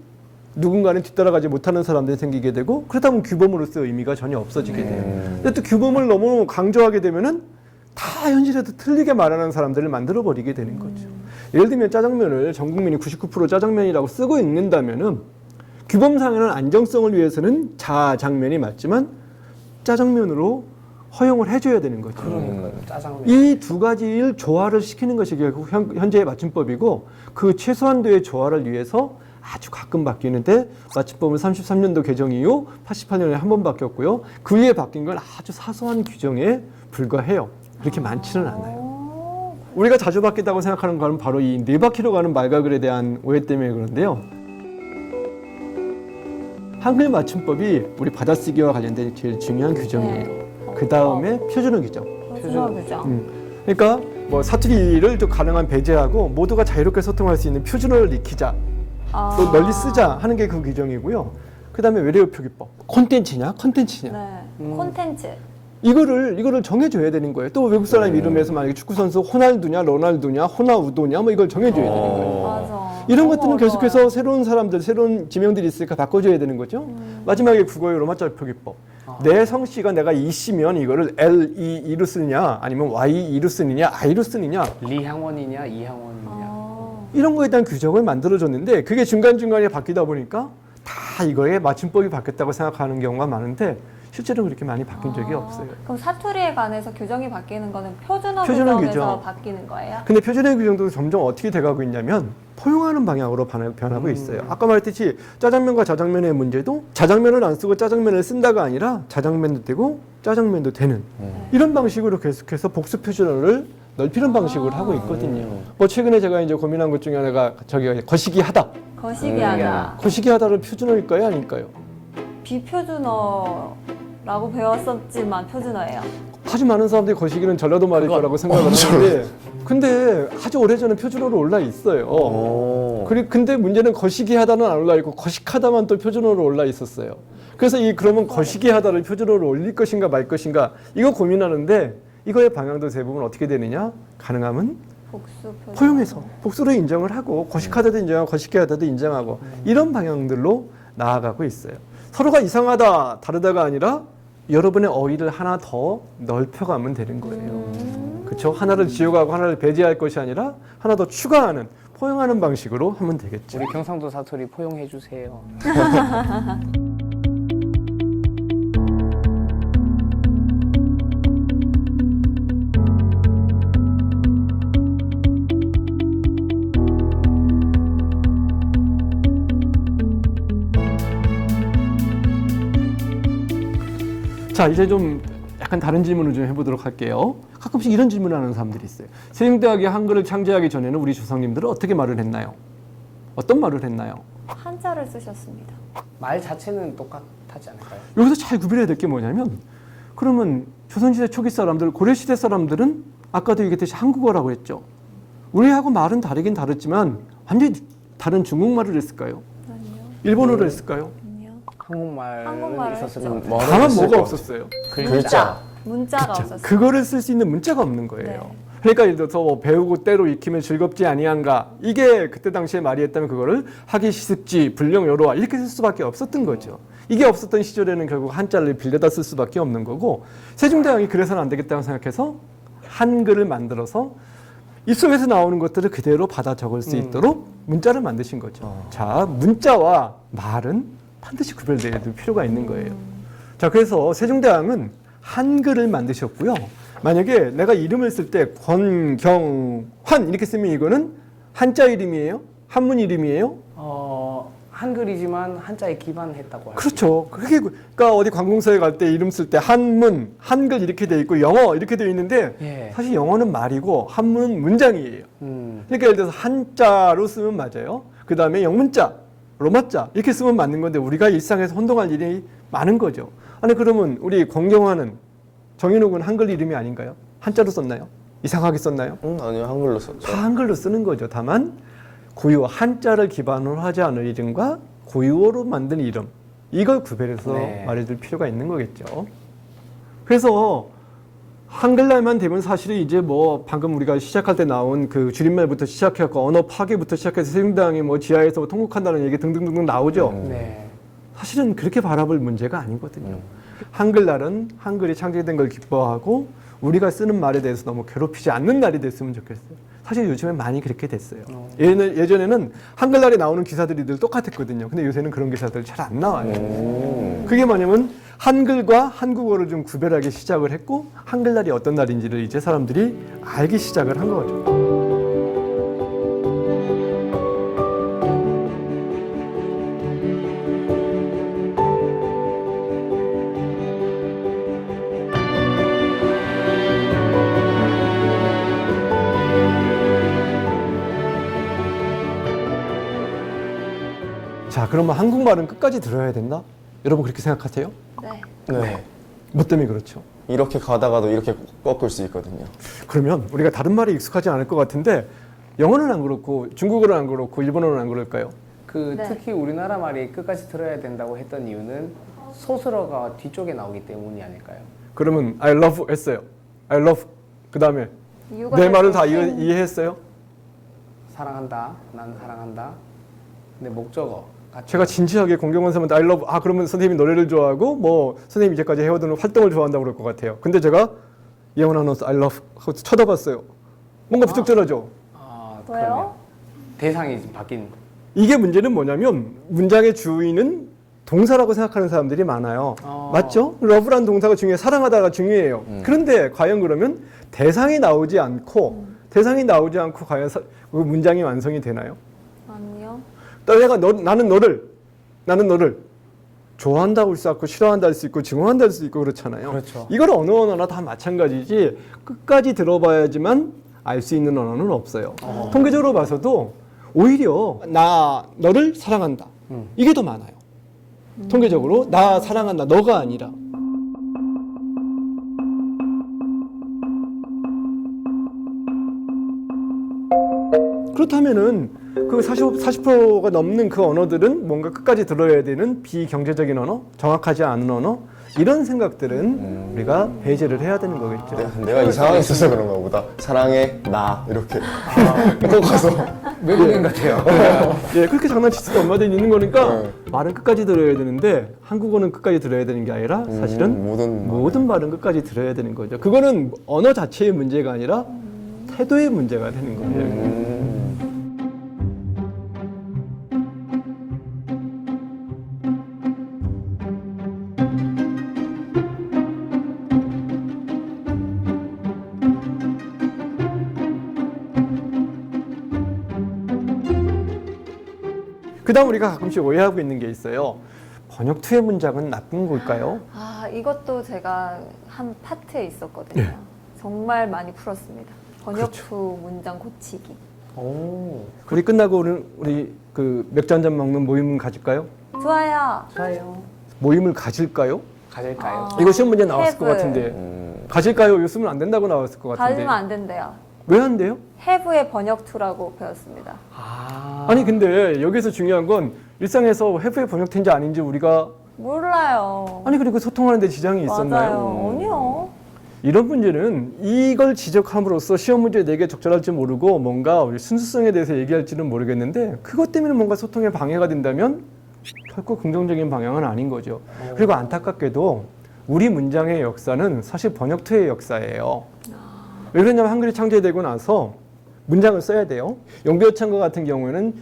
누군가는 뒤따라가지 못하는 사람들이 생기게 되고 그렇다 보면 규범으로서 의미가 전혀 없어지게 돼요. 근데 또 규범을 너무 강조하게 되면은 다 현실에도 틀리게 말하는 사람들을 만들어 버리게 되는 거죠. 예를 들면 짜장면을 전 국민이 99% 짜장면이라고 쓰고 읽는다면은 규범상에는 안정성을 위해서는 자장면이 맞지만 짜장면으로 허용을 해줘야 되는 거죠. 그러니까요. 짜장면. 이 2가지를 조화를 시키는 것이 결국 현재의 맞춤법이고 그 최소한도의 조화를 위해서 아주 가끔 바뀌는데 맞춤법은 33년도 개정 이후 88년에 한 번 바뀌었고요. 그 위에 바뀐 건 아주 사소한 규정에 불과해요. 그렇게 많지는 않아요. 우리가 자주 바뀌었다고 생각하는 건 바로 이 4바퀴로 가는 말가글에 대한 오해 때문에 그런데요. 한글 맞춤법이 우리 받아쓰기와 관련된 제일 중요한 규정이에요. 그 다음에 표준어 규정. 표준어 규정. 그러니까 뭐 사투리를 좀 가능한 배제하고 모두가 자유롭게 소통할 수 있는 표준어를 익히자, 또 널리 쓰자 하는 게 그 규정이고요. 그 다음에 외래어 표기법. 콘텐츠냐, 컨텐츠냐. 네. 콘텐츠. 이거를 정해줘야 되는 거예요. 또 외국 사람 이름에서 만약에 축구 선수 호날두냐, 로날두냐, 호나우도냐, 뭐 이걸 정해줘야 되는 거예요. 맞아. 이런 너무 것들은 어려워요. 계속해서 새로운 사람들, 새로운 지명들이 있으니까 바꿔줘야 되는 거죠. 마지막에 국어의 로마자 표기법. 내 성씨가 내가 이씨면 이거를 L-E-E로 쓰느냐, 아니면 Y-E로 쓰느냐, I로 쓰느냐. 리향원이냐 이향원이냐. 이런 거에 대한 규정을 만들어줬는데 그게 중간중간에 바뀌다 보니까 다 이거에 맞춤법이 바뀌었다고 생각하는 경우가 많은데 실제로는 그렇게 많이 바뀐 적이 없어요. 그럼 사투리에 관해서 규정이 바뀌는 거는 표준어 표준어 규정에서 규정. 바뀌는 거예요? 근데 표준어 규정도 점점 어떻게 돼가고 있냐면 포용하는 방향으로 변하고 있어요. 아까 말했듯이 짜장면과 자장면의 문제도 자장면을 안 쓰고 짜장면을 쓴다가 아니라 자장면도 되고 짜장면도 되는 이런 방식으로 계속해서 복수 표준어를 넓히는 방식으로 하고 있거든요. 뭐 최근에 제가 이제 고민한 것 중에 하나가 저기 거시기 하다. 거시기 하다. 거시기 하다를 표준어일까요, 아닐까요? 비표준어라고 배웠었지만 표준어예요. 아주 많은 사람들이 거시기는 전라도 말일 거라고 생각을 하는데 근데 아주 오래전에 표준어로 올라 있어요. 근데 문제는 거시기 하다는 안 올라 있고 거식하다만 또 표준어로 올라 있었어요. 그래서 그러면 거시기 하다를 표준어로 올릴 것인가 말 것인가 이거 고민하는데 이거의 방향도 대부분 어떻게 되느냐? 가능하면 복수 표준어. 포용해서 복수로 인정을 하고 거식하다도 인정하고 거시기 하다도 인정하고 이런 방향들로 나아가고 있어요. 서로가 이상하다, 다르다가 아니라 여러분의 어휘를 하나 더 넓혀가면 되는 거예요. 그렇죠? 하나를 지워가고 하나를 배제할 것이 아니라 하나 더 추가하는, 포용하는 방식으로 하면 되겠죠. 우리 경상도 사투리 포용해 주세요. 자, 이제 좀 약간 다른 질문을 좀 해보도록 할게요. 가끔씩 이런 질문을 하는 사람들이 있어요. 세종대왕이 한글을 창제하기 전에는 우리 조상님들은 어떻게 말을 했나요? 어떤 말을 했나요? 한자를 쓰셨습니다. 말 자체는 똑같하지 않을까요? 여기서 잘 구별해야 될 게 뭐냐면 그러면 조선시대 초기 사람들, 고려시대 사람들은 아까도 얘기했듯이 한국어라고 했죠. 우리하고 말은 다르긴 다르지만 완전히 다른 중국말을 했을까요? 일본어를 했을까요? 아니요. 한국말은 한국말을 있었으면 했죠. 말을 다만 했을 뭐가 것 없었어요? 글자. 문자가 없었어요. 그거를 쓸 수 있는 문자가 없는 거예요. 네. 그러니까 예를 들어서 뭐 배우고 때로 익히면 즐겁지 아니한가 이게 그때 당시에 말이었다면 그거를 하기 시습지 불령여로와 이렇게 쓸 수밖에 없었던 거죠. 이게 없었던 시절에는 결국 한자를 빌려다 쓸 수밖에 없는 거고 세종대왕이 그래서는 안 되겠다고 생각해서 한글을 만들어서 입속에서 나오는 것들을 그대로 받아 적을 수 있도록 문자를 만드신 거죠. 자, 문자와 말은 반드시 구별되어야 될 필요가 있는 거예요. 자, 그래서 세종대왕은 한글을 만드셨고요. 만약에 내가 이름을 쓸 때 권경환 이렇게 쓰면 이거는 한자 이름이에요? 한문 이름이에요? 한글이지만 한자에 기반했다고 할수 그렇죠. 그러니까 어디 관공서에 갈 때 이름 쓸 때 한문, 한글 이렇게 돼 있고 영어 이렇게 돼 있는데 예. 사실 영어는 말이고 한문은 문장이에요. 그러니까 예를 들어서 한자로 쓰면 맞아요. 그 다음에 영문자, 로마자 이렇게 쓰면 맞는 건데 우리가 일상에서 혼동할 일이 많은 거죠. 아니 그러면 우리 권경화는 정인욱은 한글 이름이 아닌가요? 한자로 썼나요? 이상하게 썼나요? 아니요, 한글로 썼죠. 다 한글로 쓰는 거죠. 다만 고유어 한자를 기반으로 하지 않은 이름과 고유어로 만든 이름 이걸 구별해서 네. 말해줄 필요가 있는 거겠죠. 그래서 한글날만 되면 사실은 이제 뭐 방금 우리가 시작할 때 나온 그 줄임말부터 시작해서 언어 파괴부터 시작해서 세종대왕이 뭐 지하에서 뭐 통곡한다는 얘기 등등등등 나오죠. 네. 사실은 그렇게 바라볼 문제가 아니거든요. 한글날은 한글이 창제된 걸 기뻐하고 우리가 쓰는 말에 대해서 너무 괴롭히지 않는 날이 됐으면 좋겠어요. 사실 요즘에 많이 그렇게 됐어요. 예전에는 한글날에 나오는 기사들이 늘 똑같았거든요. 근데 요새는 그런 기사들 잘 안 나와요. 그게 뭐냐면 한글과 한국어를 좀 구별하기 시작을 했고 한글날이 어떤 날인지를 이제 사람들이 알기 시작을 한 거죠. 자, 그러면 한국말은 끝까지 들어야 된다? 여러분 그렇게 생각하세요? 네. 네. 뭐 때문에 그렇죠? 이렇게 가다가도 이렇게 꺾을 수 있거든요. 그러면 우리가 다른 말이 익숙하지 않을 것 같은데 영어는 안 그렇고 중국어는 안 그렇고 일본어는 안 그럴까요? 네. 특히 우리나라 말이 끝까지 들어야 된다고 했던 이유는 소스러가 뒤쪽에 나오기 때문이 아닐까요? 그러면 I love 했어요. I love 그 다음에 이유가 내 말을 다 된- 이해했어요? 사랑한다, 난 사랑한다. 근데 목적어 같이 제가 진지하게 공경원 선생님한테 I love 그러면 선생님이 노래를 좋아하고 뭐 선생님이 이제까지 해오던 활동을 좋아한다고 그럴 것 같아요. 근데 제가 예원 아나운서 I love 하고 쳐다봤어요. 뭔가 부적절하죠? 왜요? 그러면 대상이 지금 바뀐. 이게 문제는 뭐냐면 문장의 주인은 동사라고 생각하는 사람들이 많아요. 맞죠? 러브란 동사가 중요해요. 사랑하다가 중요해요. 그런데 과연 그러면 대상이 나오지 않고 과연 그 문장이 완성이 되나요? 아니요. 나는 너를 좋아한다고 할 수 있고 싫어한다 할 수 있고 증오한다 할 수 있고 그렇잖아요. 그렇죠. 이걸 어느 언어나 다 마찬가지지 끝까지 들어봐야지만 알 수 있는 언어는 없어요. 통계적으로 봐서도 오히려 나 너를 사랑한다 이게 더 많아요. 통계적으로 나 사랑한다 너가 아니라. 그렇다면은 그 40%가 넘는 그 언어들은 뭔가 끝까지 들어야 되는 비경제적인 언어, 정확하지 않은 언어 이런 생각들은 우리가 배제를 해야 되는 거겠죠. 내가 이 상황에 있어서 그런가 보다. 사랑해, 나 이렇게 꼭 가서 외국인 같아요. 예, 그렇게 장난칠 수도 엄마들이 있는 거니까 네. 말은 끝까지 들어야 되는데 한국어는 끝까지 들어야 되는 게 아니라 사실은 모든 말은 끝까지 들어야 되는 거죠. 그거는 언어 자체의 문제가 아니라 태도의 문제가 되는 거예요. 그 다음 우리가 가끔씩 오해하고 있는 게 있어요. 번역투의 문장은 나쁜 걸까요? 이것도 제가 한 파트에 있었거든요. 예. 정말 많이 풀었습니다. 번역투 그렇죠. 문장 고치기. 오, 우리 끝나고 우리 그 맥주 한잔 먹는 모임 가질까요? 좋아요. 좋아요. 모임을 가질까요? 가질까요? 이거 시험 문제 나왔을 것 have. 같은데 가질까요? 이거 쓰면 안 된다고 나왔을 것 같은데 가지면 안 된대요. 왜 안 돼요? have의 번역투라고 배웠습니다. 아니 근데 여기서 중요한 건 일상에서 회부의 번역된지 아닌지 우리가 몰라요. 아니 그리고 소통하는데 지장이 있었나요? 맞아요. 아니요. 이런 문제는 이걸 지적함으로써 시험 문제 내게 적절할지 모르고 뭔가 우리 순수성에 대해서 얘기할지는 모르겠는데 그것 때문에 뭔가 소통에 방해가 된다면 결코 긍정적인 방향은 아닌 거죠. 그리고 안타깝게도 우리 문장의 역사는 사실 번역투의 역사예요. 왜 그러냐면 한글이 창제되고 나서 문장을 써야 돼요. 영비어창과 같은 경우에는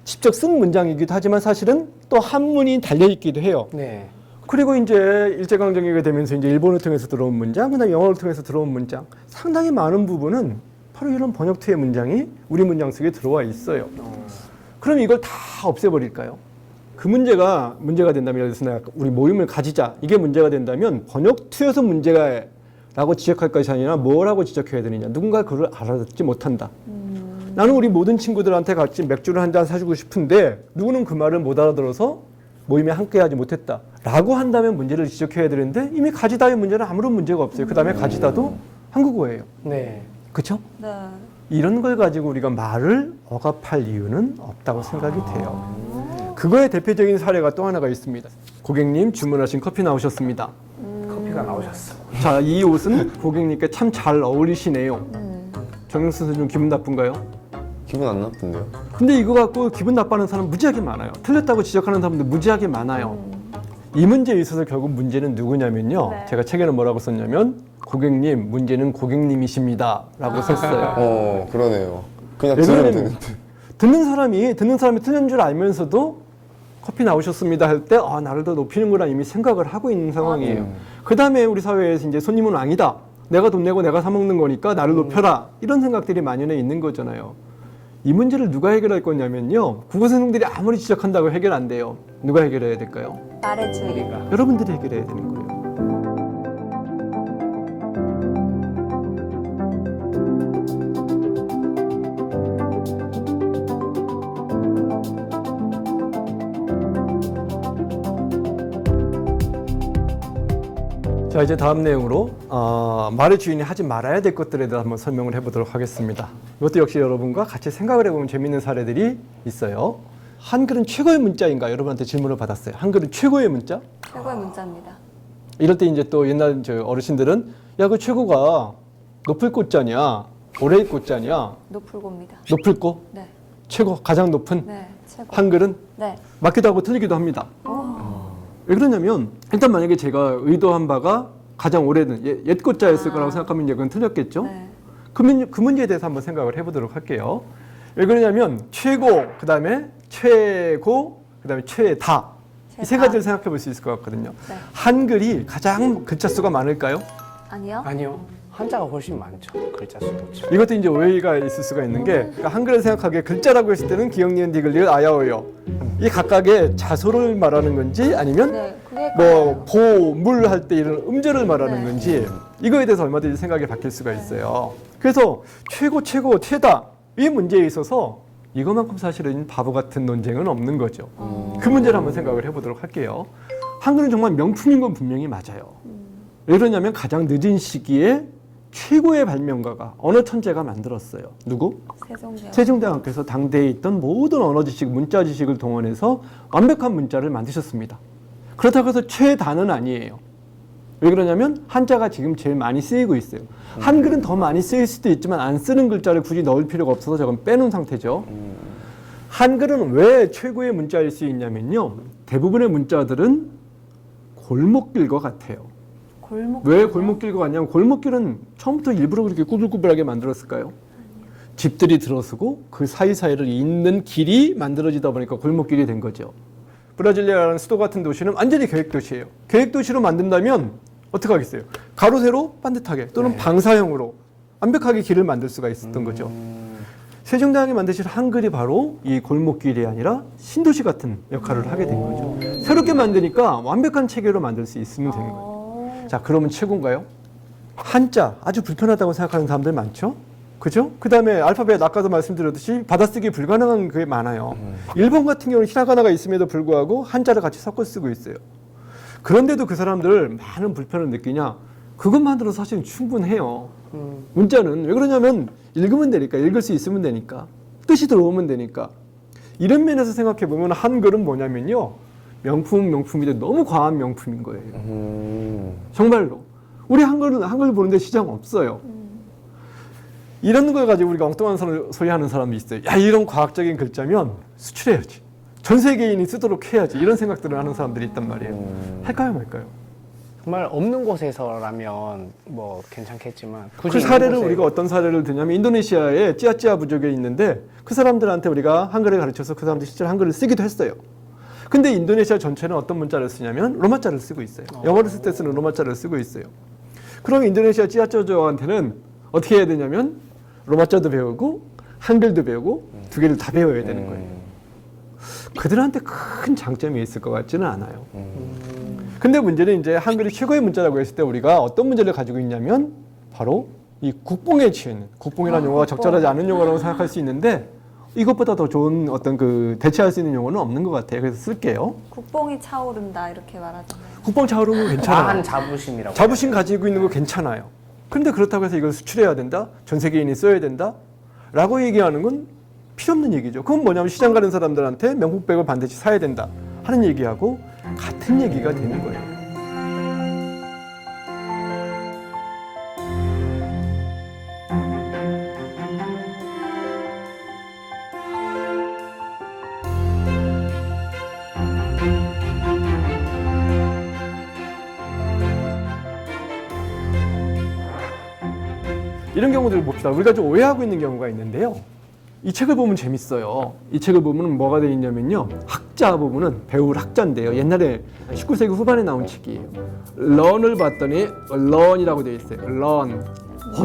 직접 쓴 문장이기도 하지만 사실은 또 한문이 달려있기도 해요. 네. 그리고 이제 일제강점기가 되면서 이제 일본을 통해서 들어온 문장, 그다음에 영어를 통해서 들어온 문장, 상당히 많은 부분은 바로 이런 번역투의 문장이 우리 문장 속에 들어와 있어요. 그럼 이걸 다 없애버릴까요? 그 문제가 된다면, 예를 들어서 우리 모임을 가지자, 이게 문제가 된다면 번역투여서 문제가라고 지적할 것이 아니라 뭐라고 지적해야 되느냐, 누군가 그걸 알아듣지 못한다. 나는 우리 모든 친구들한테 같이 맥주를 한 잔 사주고 싶은데 누구는 그 말을 못 알아들어서 모임에 함께하지 못했다 라고 한다면 문제를 지적해야 되는데 이미 가지다의 문제는 아무런 문제가 없어요. 그 다음에 가지다도 한국어예요. 네. 그렇죠? 네. 이런 걸 가지고 우리가 말을 억압할 이유는 없다고 생각이 돼요. 그거의 대표적인 사례가 또 하나가 있습니다. 고객님 주문하신 커피 나오셨습니다. 커피가 나오셨어. 자, 이 옷은 고객님께 참 잘 어울리시네요. 정영수 선생님 기분 나쁜가요? 기분 안 나쁜데요? 근데 이거 갖고 기분 나빠하는 사람 무지하게 많아요. 틀렸다고 지적하는 사람들 무지하게 많아요. 이 문제에 있어서 결국 문제는 누구냐면요. 네. 제가 책에는 뭐라고 썼냐면 고객님, 문제는 고객님이십니다 라고 썼어요. 그러네요. 그냥 왜 들으면 그러냐면 되는데. 듣는 사람이 틀린 줄 알면서도 커피 나오셨습니다 할 때 나를 더 높이는구나 이미 생각을 하고 있는 상황이에요. 그 다음에 우리 사회에서 이제 손님은 왕이다. 내가 돈 내고 내가 사 먹는 거니까 나를 높여라. 이런 생각들이 만연해 있는 거잖아요. 이 문제를 누가 해결할 거냐면요. 국어 선생님들이 아무리 지적한다고 해결 안 돼요. 누가 해결해야 될까요? 말의 주의. 우리가. 여러분들이 해결해야 되는 거예요. 자, 이제 다음 내용으로 말의 주인이 하지 말아야 될 것들에 대해서 한번 설명을 해보도록 하겠습니다. 이것도 역시 여러분과 같이 생각을 해보면 재미있는 사례들이 있어요. 한글은 최고의 문자인가? 여러분한테 질문을 받았어요. 한글은 최고의 문자? 최고의 문자입니다. 이럴 때 이제 또 옛날 저 어르신들은 야, 그 최고가 높을 꽃자냐, 오래의 꽃자냐, 노풀고입니다. 높을 꽃, 네. 최고, 가장 높은 네. 최고. 한글은 네. 맞기도 하고 틀리기도 합니다. 왜 그러냐면 일단 만약에 제가 의도한 바가 가장 오래된 옛 꽃자였을 거라고 생각하면 이제 그건 틀렸겠죠. 네. 그 문제에 대해서 한번 생각을 해보도록 할게요. 왜 그러냐면 최고, 그 다음에 최고, 그 다음에 최다 이 세 가지를 생각해 볼 수 있을 것 같거든요. 네. 한글이 가장 글자 수가 많을까요? 아니요. 아니요. 한자가 훨씬 많죠. 글자 수도 없죠. 이것도 이제 오해가 있을 수가 있는 게 그러니까 한글을 생각하기에 글자라고 했을 때는 기역, 니은, 디귿, 리을, 아야오요 이 각각의 자소를 말하는 건지 아니면 네. 그게 뭐 보, 물 할 때 이런 음절을 말하는 네. 건지 이거에 대해서 얼마든지 생각이 바뀔 수가 있어요. 그래서 최고, 최다 이 문제에 있어서 이것만큼 사실은 바보 같은 논쟁은 없는 거죠. 그 문제를 한번 생각을 해보도록 할게요. 한글은 정말 명품인 건 분명히 맞아요. 왜 그러냐면 가장 늦은 시기에 최고의 발명가가 언어 천재가 만들었어요. 누구? 세종대왕. 세종대왕께서 당대에 있던 모든 언어 지식, 문자 지식을 동원해서 완벽한 문자를 만드셨습니다. 그렇다고 해서 최다는 아니에요. 왜 그러냐면 한자가 지금 제일 많이 쓰이고 있어요. 한글은 더 많이 쓰일 수도 있지만 안 쓰는 글자를 굳이 넣을 필요가 없어서 저건 빼놓은 상태죠. 한글은 왜 최고의 문자일 수 있냐면요. 대부분의 문자들은 골목길과 같아요. 왜 골목길과 같냐면 골목길은 처음부터 일부러 그렇게 꾸불꾸불하게 만들었을까요? 집들이 들어서고 그 사이사이를 잇는 길이 만들어지다 보니까 골목길이 된 거죠. 브라질리아라는 수도 같은 도시는 완전히 계획도시예요. 계획도시로 만든다면 어떻게 하겠어요? 가로, 세로, 반듯하게 또는 방사형으로 완벽하게 길을 만들 수가 있었던 거죠. 세종대왕이 만드신 한글이 바로 이 골목길이 아니라 신도시 같은 역할을 하게 된 거죠. 새롭게 만드니까 완벽한 체계로 만들 수 있으면 되는 거예요. 자, 그러면 최고인가요? 한자 아주 불편하다고 생각하는 사람들 많죠? 그죠? 그 다음에 알파벳 아까도 말씀드렸듯이 받아쓰기 불가능한 게 많아요. 일본 같은 경우는 히라가나가 있음에도 불구하고 한자를 같이 섞어 쓰고 있어요. 그런데도 그 사람들 많은 불편을 느끼냐? 그것만으로 사실은 충분해요. 문자는 왜 그러냐면 읽으면 되니까, 읽을 수 있으면 되니까, 뜻이 들어오면 되니까. 이런 면에서 생각해 보면 한글은 뭐냐면요. 명품인데 너무 과한 명품인 거예요. 정말로. 우리 한글 보는데 시장 없어요. 이런 걸 가지고 우리가 엉뚱한 소리 하는 사람도 있어요. 야, 이런 과학적인 글자면 수출해야지. 전 세계인이 쓰도록 해야지. 이런 생각들을 하는 사람들이 있단 말이에요. 할까요, 말까요? 정말 없는 곳에서라면 뭐 괜찮겠지만 그 굳이 사례를 있는 곳에 우리가 어떤 사례를 드냐면 인도네시아의 찌아찌아 부족에 있는데 그 사람들한테 우리가 한글을 가르쳐서 그 사람들이 실제로 한글을 쓰기도 했어요. 근데 인도네시아 전체는 어떤 문자를 쓰냐면 로마자를 쓰고 있어요. 영어를 쓸 때 쓰는 로마자를 쓰고 있어요. 그럼 인도네시아 찌아찌아족한테는 어떻게 해야 되냐면 로마자도 배우고 한글도 배우고 두 개를 다 배워야 되는 거예요. 그들한테 큰 장점이 있을 것 같지는 않아요. 근데 문제는 이제 한글이 최고의 문자라고 했을 때 우리가 어떤 문제를 가지고 있냐면 바로 이 국뽕에 취해 있는, 국뽕이라는 용어가 국뽕. 적절하지 않은 용어라고 생각할 수 있는데 이것보다 더 좋은 어떤 그 대체할 수 있는 용어는 없는 것 같아요. 그래서 쓸게요. 국뽕이 차오른다 이렇게 말하잖아요. 국뽕 차오르는 거 괜찮아요. 과한 자부심이라고 자부심 가지고 있는 거 괜찮아요. 그런데 그렇다고 해서 이걸 수출해야 된다? 전 세계인이 써야 된다? 라고 얘기하는 건 필요 없는 얘기죠. 그건 뭐냐면 시장 가는 사람들한테 명품백을 반드시 사야 된다 하는 얘기하고 같은 얘기가 되는 거예요. 이런 경우들을 봅시다. 우리가 좀 오해하고 있는 경우가 있는데요. 이 책을 보면 재밌어요. 이 책을 보면 뭐가 되어 있냐면요. 학자 부분은 배울 학자인데요. 옛날에 19세기 후반에 나온 책이에요. 런을 봤더니 런이라고 되어 있어요. 런.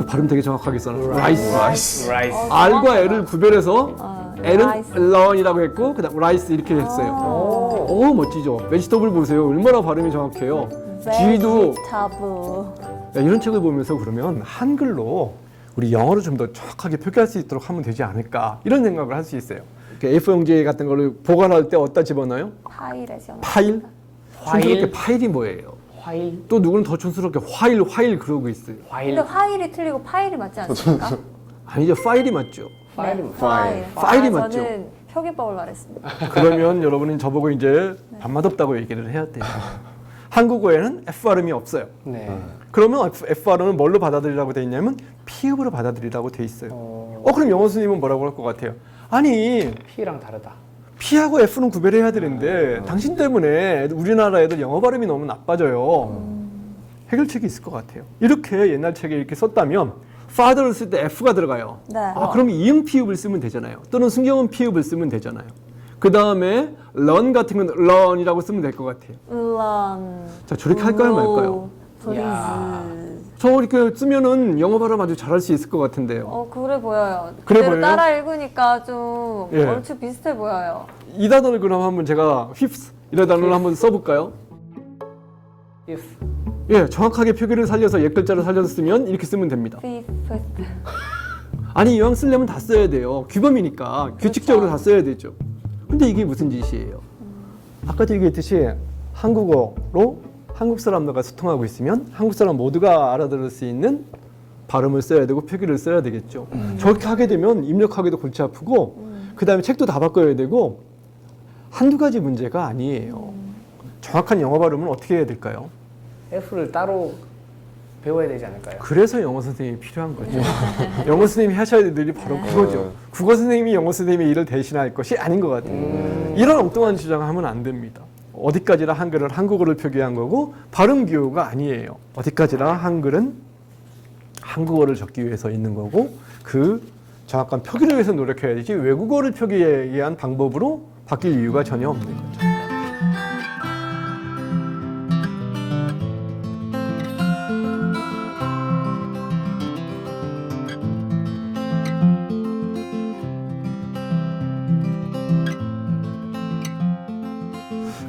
발음 되게 정확하게 써놨어요. 라이스. R과 L을 구별해서 L은 라이스. 런이라고 했고 그다음 라이스 이렇게 했어요. 오 멋지죠. 베지터블 보세요. 얼마나 발음이 정확해요. G도 베지터블. 이런 책을 보면서 그러면 한글로 우리 영어로 좀 더 정확하게 표기할 수 있도록 하면 되지 않을까 이런 생각을 할 수 있어요. A4용지 같은 거를 보관할 때 어디다 집어넣어요? 파일에 죠. 파일? 화일? 촌스럽게 파일이 뭐예요? 화일? 또 누구는 더 촌스럽게 화일 그러고 있어요. 화일? 근데 화일이 틀리고 파일이 맞지 않습니까? 아니죠. 파일이 맞죠. 파일이 네, 파일. 파일이 아, 맞죠? 저는 표기법을 말했습니다. 그러면 여러분은 저보고 이제 밥맛없다고 얘기를 해야 돼요. 한국어에는 F발음이 없어요. 네. 그러면 F발음은 뭘로 받아들이라고 돼 있냐면 피읍으로 받아들이라고 돼 있어요. 그럼 영어 선생님은 뭐라고 할 것 같아요? 아니 P랑 다르다. P하고 F는 구별해야 되는데 당신 때문에 우리나라 애들 영어 발음이 너무 나빠져요. 해결책이 있을 것 같아요. 이렇게 옛날 책에 이렇게 썼다면 father를 쓸 때 F가 들어가요. 네. 그럼 이응 피읍을 쓰면 되잖아요. 또는 순경은 피읍을 쓰면 되잖아요. 그 다음에 learn 같은 건 learn이라고 쓰면 될 것 같아요. 런. 자, 저렇게 할까요, 말까요? 야. 플리즈. 저렇게 쓰면은 영어 발음 아주 잘할 수 있을 것 같은데요. 그래 보여요. 그래 그대로 보여요? 따라 읽으니까 좀 예. 얼추 비슷해 보여요. 이 단어를 그럼 한번 제가 fifth 이런 단어를 한번 써볼까요? If. 예, 정확하게 표기를 살려서 옛 글자를 살려서 쓰면 이렇게 쓰면 됩니다. Fifth. 아니 이왕 쓰려면 다 써야 돼요. 규범이니까 규칙적으로 다 써야 되죠. 근데 이게 무슨 짓이에요? 아까도 얘기했듯이 한국어로 한국 사람들과 소통하고 있으면 한국 사람 모두가 알아들을 수 있는 발음을 써야 되고 표기를 써야 되겠죠. 저렇게 하게 되면 입력하기도 골치 아프고 그 다음에 책도 다 바꿔야 되고 한두 가지 문제가 아니에요. 정확한 영어 발음은 어떻게 해야 될까요? F를 따로 배워야 되지 않을까요? 그래서 영어 선생님이 필요한 거죠. 영어 선생님이 하셔야 될 일이 바로 그거죠. 국어 선생님이 영어 선생님의 일을 대신할 것이 아닌 것 같아요. 이런 엉뚱한 주장을 하면 안 됩니다. 어디까지나 한글은 한국어를 표기한 거고 발음 기호가 아니에요. 어디까지나 한글은 한국어를 적기 위해서 있는 거고 그 정확한 표기를 위해서 노력해야 되지 외국어를 표기에 의한 방법으로 바뀔 이유가 전혀 없는 거죠.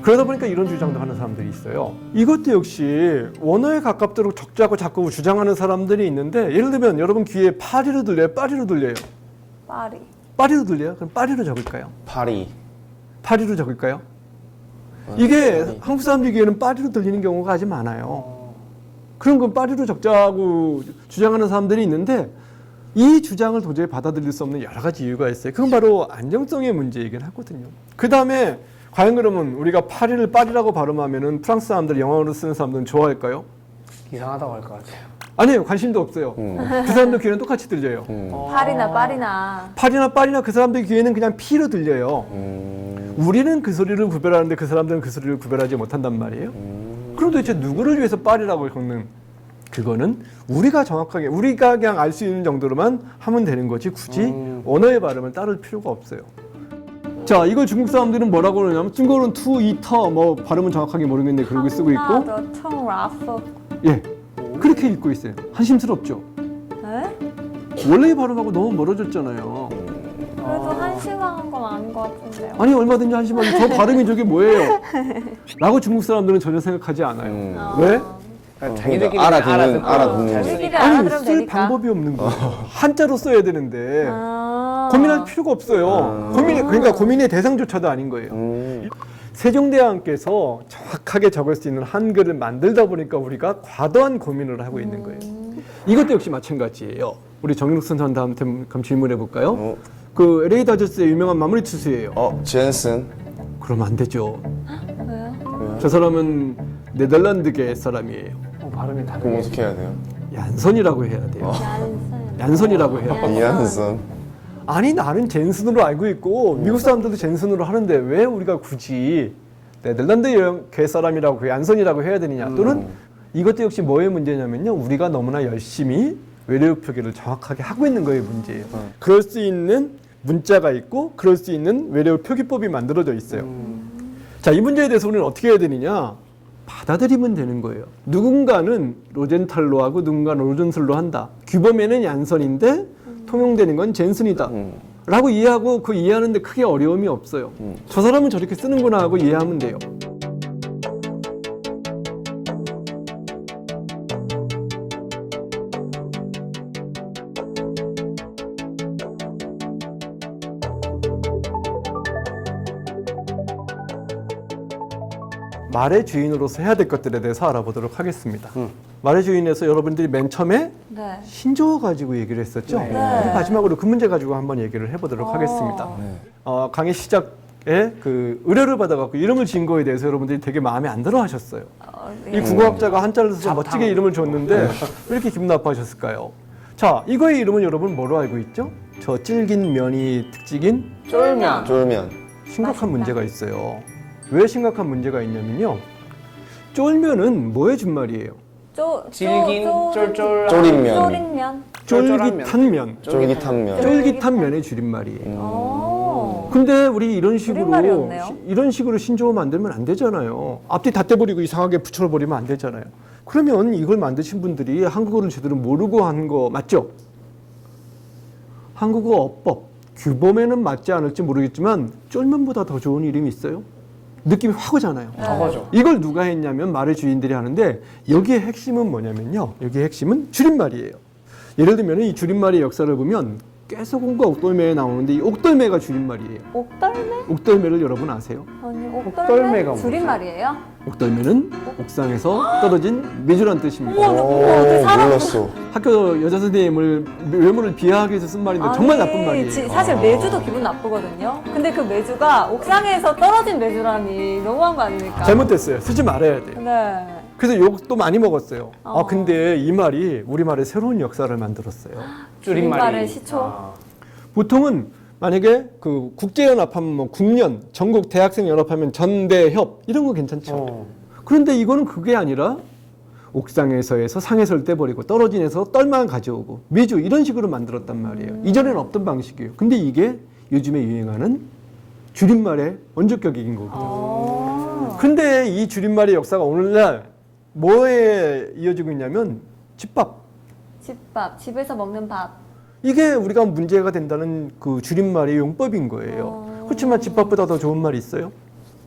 그러다 보니까 이런 주장도 하는 사람들이 있어요. 이것도 역시 원어에 가깝도록 적자고 자꾸 주장하는 사람들이 있는데 예를 들면 여러분 귀에 파리로 들려요? 파리로 들려요? 파리. 파리로 들려요? 그럼 파리로 적을까요? 파리. 파리로 적을까요? 이게 한국 사람들 귀에는 파리로 들리는 경우가 아주 많아요. 그럼 그 파리로 적자고 주장하는 사람들이 있는데 이 주장을 도저히 받아들일 수 없는 여러 가지 이유가 있어요. 그건 바로 안정성의 문제이긴 하거든요. 그 다음에 과연 그러면 우리가 파리를 파리라고 발음하면은 프랑스 사람들, 영어로 쓰는 사람들은 좋아할까요? 이상하다고 할 것 같아요. 아니에요. 관심도 없어요. 그 사람들 귀에는 똑같이 들려요. 파리나 파리나. 파리나 그 사람들 귀에는 그냥 피로 들려요. 우리는 그 소리를 구별하는데 그 사람들은 그 소리를 구별하지 못한단 말이에요. 그럼 도대체 누구를 위해서 파리라고 겪는? 그거는 우리가 정확하게 우리가 그냥 알 수 있는 정도로만 하면 되는 거지 굳이 언어의 발음을 따를 필요가 없어요. 자, 이걸 중국 사람들은 뭐라고 그러냐면 중국어는 투, 이터 뭐 발음은 정확하게 모르겠는데 그러고 쓰고 있고 예 그렇게 읽고 있어요. 한심스럽죠. 네? 원래의 발음하고 너무 멀어졌잖아요. 그래도 한심한 건 아닌 것 같은데요. 아니 얼마든지 한심한 저 발음이 저게 뭐예요? 라고 중국 사람들은 전혀 생각하지 않아요. 왜? 자기들끼리 알아듣는 자기들끼리 아니 알아들으면 쓸 되니까. 방법이 없는 거예요. 한자로 써야 되는데 고민할 필요가 없어요. 그러니까 고민의 대상조차도 아닌 거예요. 세종대왕께서 정확하게 적을 수 있는 한글을 만들다 보니까 우리가 과도한 고민을 하고 있는 거예요. 이것도 역시 마찬가지예요. 우리 정윤욱 선생님한테 그럼 질문해 볼까요? 그 LA 다저스의 유명한 마무리 투수예요. 젠슨. 그러면 안 되죠. 왜요? 저 사람은 네덜란드계 사람이에요. 발음이 그럼 다르게. 어떻게 해야 돼요? 얀선이라고 해야 돼요. 얀선. 얀선이라고 해요. 이한선. 아니 나는 젠슨으로 알고 있고 미국 사람들도 젠슨으로 하는데 왜 우리가 굳이 네덜란드계 사람이라고 그 얀선이라고 해야 되느냐? 또는 이것도 역시 뭐의 문제냐면요. 우리가 너무나 열심히 외래어 표기를 정확하게 하고 있는 거의 문제예요. 그럴 수 있는 문자가 있고 그럴 수 있는 외래어 표기법이 만들어져 있어요. 자, 이 문제에 대해서 우리는 어떻게 해야 되느냐? 받아들이면 되는 거예요. 누군가는 로젠탈로 하고 누군가는 로젠슬로 한다. 규범에는 얀선인데 통용되는 건 젠슨이다. 라고 이해하고 그 이해하는데 크게 어려움이 없어요. 저 사람은 저렇게 쓰는구나 하고 이해하면 돼요. 말의 주인으로서 해야 될 것들에 대해서 알아보도록 하겠습니다. 말의 주인에서 여러분들이 맨 처음에 네. 신조어 가지고 얘기를 했었죠. 네. 마지막으로 그 문제 가지고 한번 얘기를 해보도록 하겠습니다. 강의 시작에 그 의뢰를 받아갖고 이름을 지은 거에 대해서 여러분들이 되게 마음에 안 들어 하셨어요. 네. 이 국어학자가 한자를 써서 멋지게 이름을 줬는데 왜 이렇게 기분 나빠하셨을까요? 자, 이거의 이름은 여러분 뭐로 알고 있죠? 저 질긴 면이 특징인 쫄면. 쫄면. 심각한 문제가 있어요. 왜 심각한 문제가 있냐면요. 쫄면은 뭐의 준말이에요? 질긴, 쫄쫄한. 쪼린면. 쪼린면. 쫄깃한 면. 쫄깃한 면. 쫄깃한 면의 줄임말이에요. 근데 우리 이런 줄임말이었네요. 식으로 신조어 만들면 안 되잖아요. 앞뒤 다 떼버리고 이상하게 붙여버리면 안 되잖아요. 그러면 이걸 만드신 분들이 한국어를 제대로 모르고 한 거 맞죠? 한국어 어법, 규범에는 맞지 않을지 모르겠지만 쫄면보다 더 좋은 이름이 있어요? 느낌이 확 오잖아요. 저거죠. 이걸 누가 했냐면 말의 주인들이 하는데 여기에 핵심은 뭐냐면요. 여기에 핵심은 줄임말이에요. 예를 들면 이 줄임말의 역사를 보면 깨소금과 옥돌매에 나오는데 이 옥돌매가 줄임말이에요. 옥돌매? 옥돌매를 여러분 아세요? 아니, 옥돌매가 옥돌매 뭐죠? 줄임말이에요? 옥돌매는 옥상에서 떨어진 메주란 뜻입니다. 어떻게 사람- 몰랐어. 학교 여자 선생님을 외모를 비하하기 위해서 쓴 말인데 정말 나쁜 말이에요. 사실 메주도 기분 나쁘거든요. 근데 그 메주가 옥상에서 떨어진 메주라니 너무한 거 아닙니까? 잘못됐어요. 쓰지 말아야 돼요. 네. 그래서 욕도 많이 먹었어요. 어. 근데 이 말이 우리말의 새로운 역사를 만들었어요. 줄임말의 시초. 보통은 만약에 그 국제연합하면 뭐 국연, 전국 대학생 연합하면 전대협 이런 거 괜찮죠. 그런데 이거는 그게 아니라 옥상에서 해서 상에서를 떼버리고 떨어진 에서 떨만 가져오고 매주 이런 식으로 만들었단 말이에요. 이전에는 없던 방식이에요. 근데 이게 요즘에 유행하는 줄임말의 원조격인 거거든요. 근데 이 줄임말의 역사가 오늘날 뭐에 이어지고 있냐면 집밥. 집밥, 집에서 먹는 밥. 이게 우리가 문제가 된다는 그 줄임말의 용법인 거예요. 그렇지만 집밥보다 더 좋은 말이 있어요?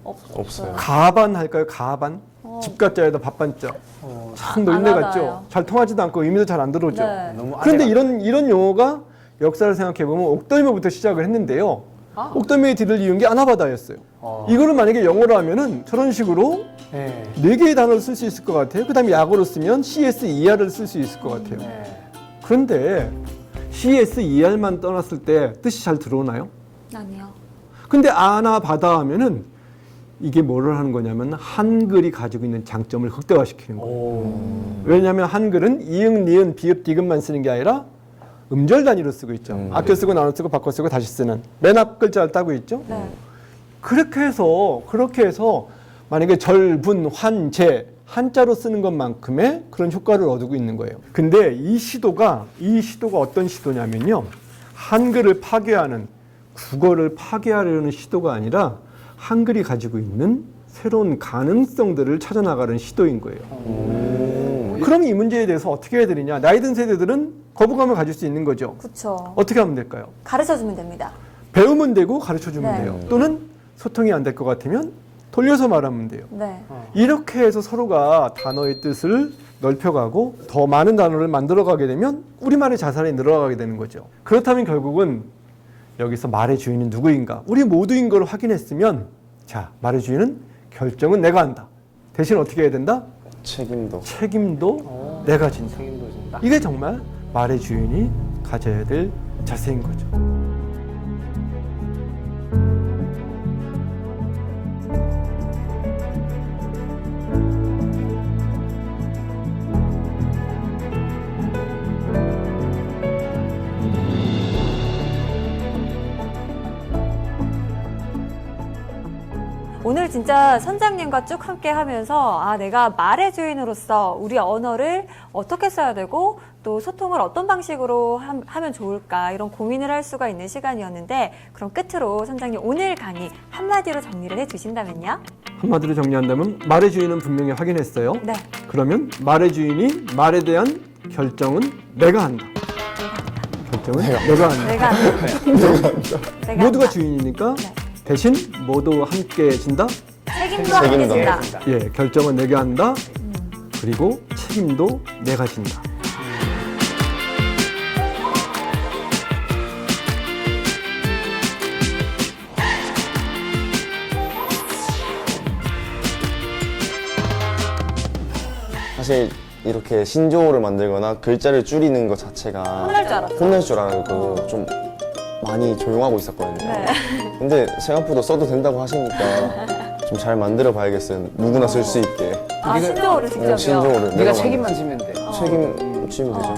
없어요. 가반 할까요? 가반? 집가자에다 밥반자. 참 노인네 안 같죠? 와닿아요. 잘 통하지도 않고 의미도 잘 안 들어오죠. 네. 너무 그런데 아재가- 이런 용어가 역사를 생각해 보면 옥돌매부터 시작을 했는데요. 옥돌매의 뒤를 이은 게 아나바다였어요. 이거를 만약에 영어로 하면은 저런 식으로 네. 4개의 단어를 쓸 수 있을 것 같아요. 그 다음에 약어로 쓰면 CS, ER을 쓸 수 있을 것 같아요. 네. 그런데 CSER만 떠났을 때 뜻이 잘 들어오나요? 아니요. 근데 아나 바다 하면은 이게 뭐를 하는 거냐면 한글이 가지고 있는 장점을 극대화시키는 거예요. 왜냐하면 한글은 이응, 니은, 비읍, 디귿만 쓰는 게 아니라 음절 단위로 쓰고 있죠. 아껴 쓰고 나눠 쓰고 바꿔 쓰고 다시 쓰는 맨 앞 글자를 따고 있죠. 네. 그렇게 해서 만약에 절, 분, 환, 제 한자로 쓰는 것만큼의 그런 효과를 얻고 있는 거예요. 근데 이 시도가 어떤 시도냐면요. 한글을 파괴하는, 국어를 파괴하려는 시도가 아니라 한글이 가지고 있는 새로운 가능성들을 찾아나가는 시도인 거예요. 그럼 이 문제에 대해서 어떻게 해야 되느냐? 나이 든 세대들은 거부감을 가질 수 있는 거죠. 그렇죠. 어떻게 하면 될까요? 가르쳐주면 됩니다. 배우면 되고 가르쳐주면 네. 돼요. 또는 소통이 안 될 것 같으면 돌려서 말하면 돼요. 네. 이렇게 해서 서로가 단어의 뜻을 넓혀가고 더 많은 단어를 만들어가게 되면 우리말의 자산이 늘어가게 되는 거죠. 그렇다면 결국은 여기서 말의 주인은 누구인가? 우리 모두인 걸 확인했으면 자, 말의 주인은 결정은 내가 한다. 대신 어떻게 해야 된다? 책임도 내가 진다. 책임도 진다. 이게 정말 말의 주인이 가져야 될 자세인 거죠. 오늘 진짜 선장님과 쭉 함께 하면서 아, 내가 말의 주인으로서 우리 언어를 어떻게 써야 되고 또 소통을 어떤 방식으로 하면 좋을까 이런 고민을 할 수가 있는 시간이었는데 그럼 끝으로 선장님 오늘 강의 한마디로 정리를 해주신다면요? 한마디로 정리한다면 말의 주인은 분명히 확인했어요. 네. 그러면 말의 주인이 말에 대한 결정은 내가 한다. 결정은 내가 한다. 내가 내가 모두가 한다. 주인이니까 네. 대신 모두 함께 진다. 책임도 함께 진다. 예, 결정은 내가 한다. 그리고 책임도 내가 진다. 사실 이렇게 신조어를 만들거나 글자를 줄이는 것 자체가 혼날 줄 알았어. 혼날 줄 알고 좀 많이 조용하고 있었거든요. 네. 근데 생각보다 써도 된다고 하시니까 좀 잘 만들어 봐야겠어요. 누구나 쓸 수 있게. 아, 신조어를 직접요? 신조어를 네가 내가 책임만 지면 돼. 책임지면 되죠.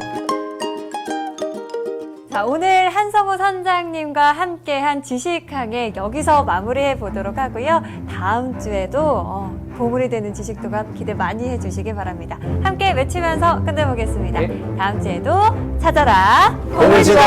자, 오늘 한성우 선장님과 함께한 지식항에 여기서 마무리해 보도록 하고요. 다음 주에도 보물이 되는 지식도가 기대 많이 해주시기 바랍니다. 함께 외치면서 끝내보겠습니다. 다음 주에도 찾아라 보물지도.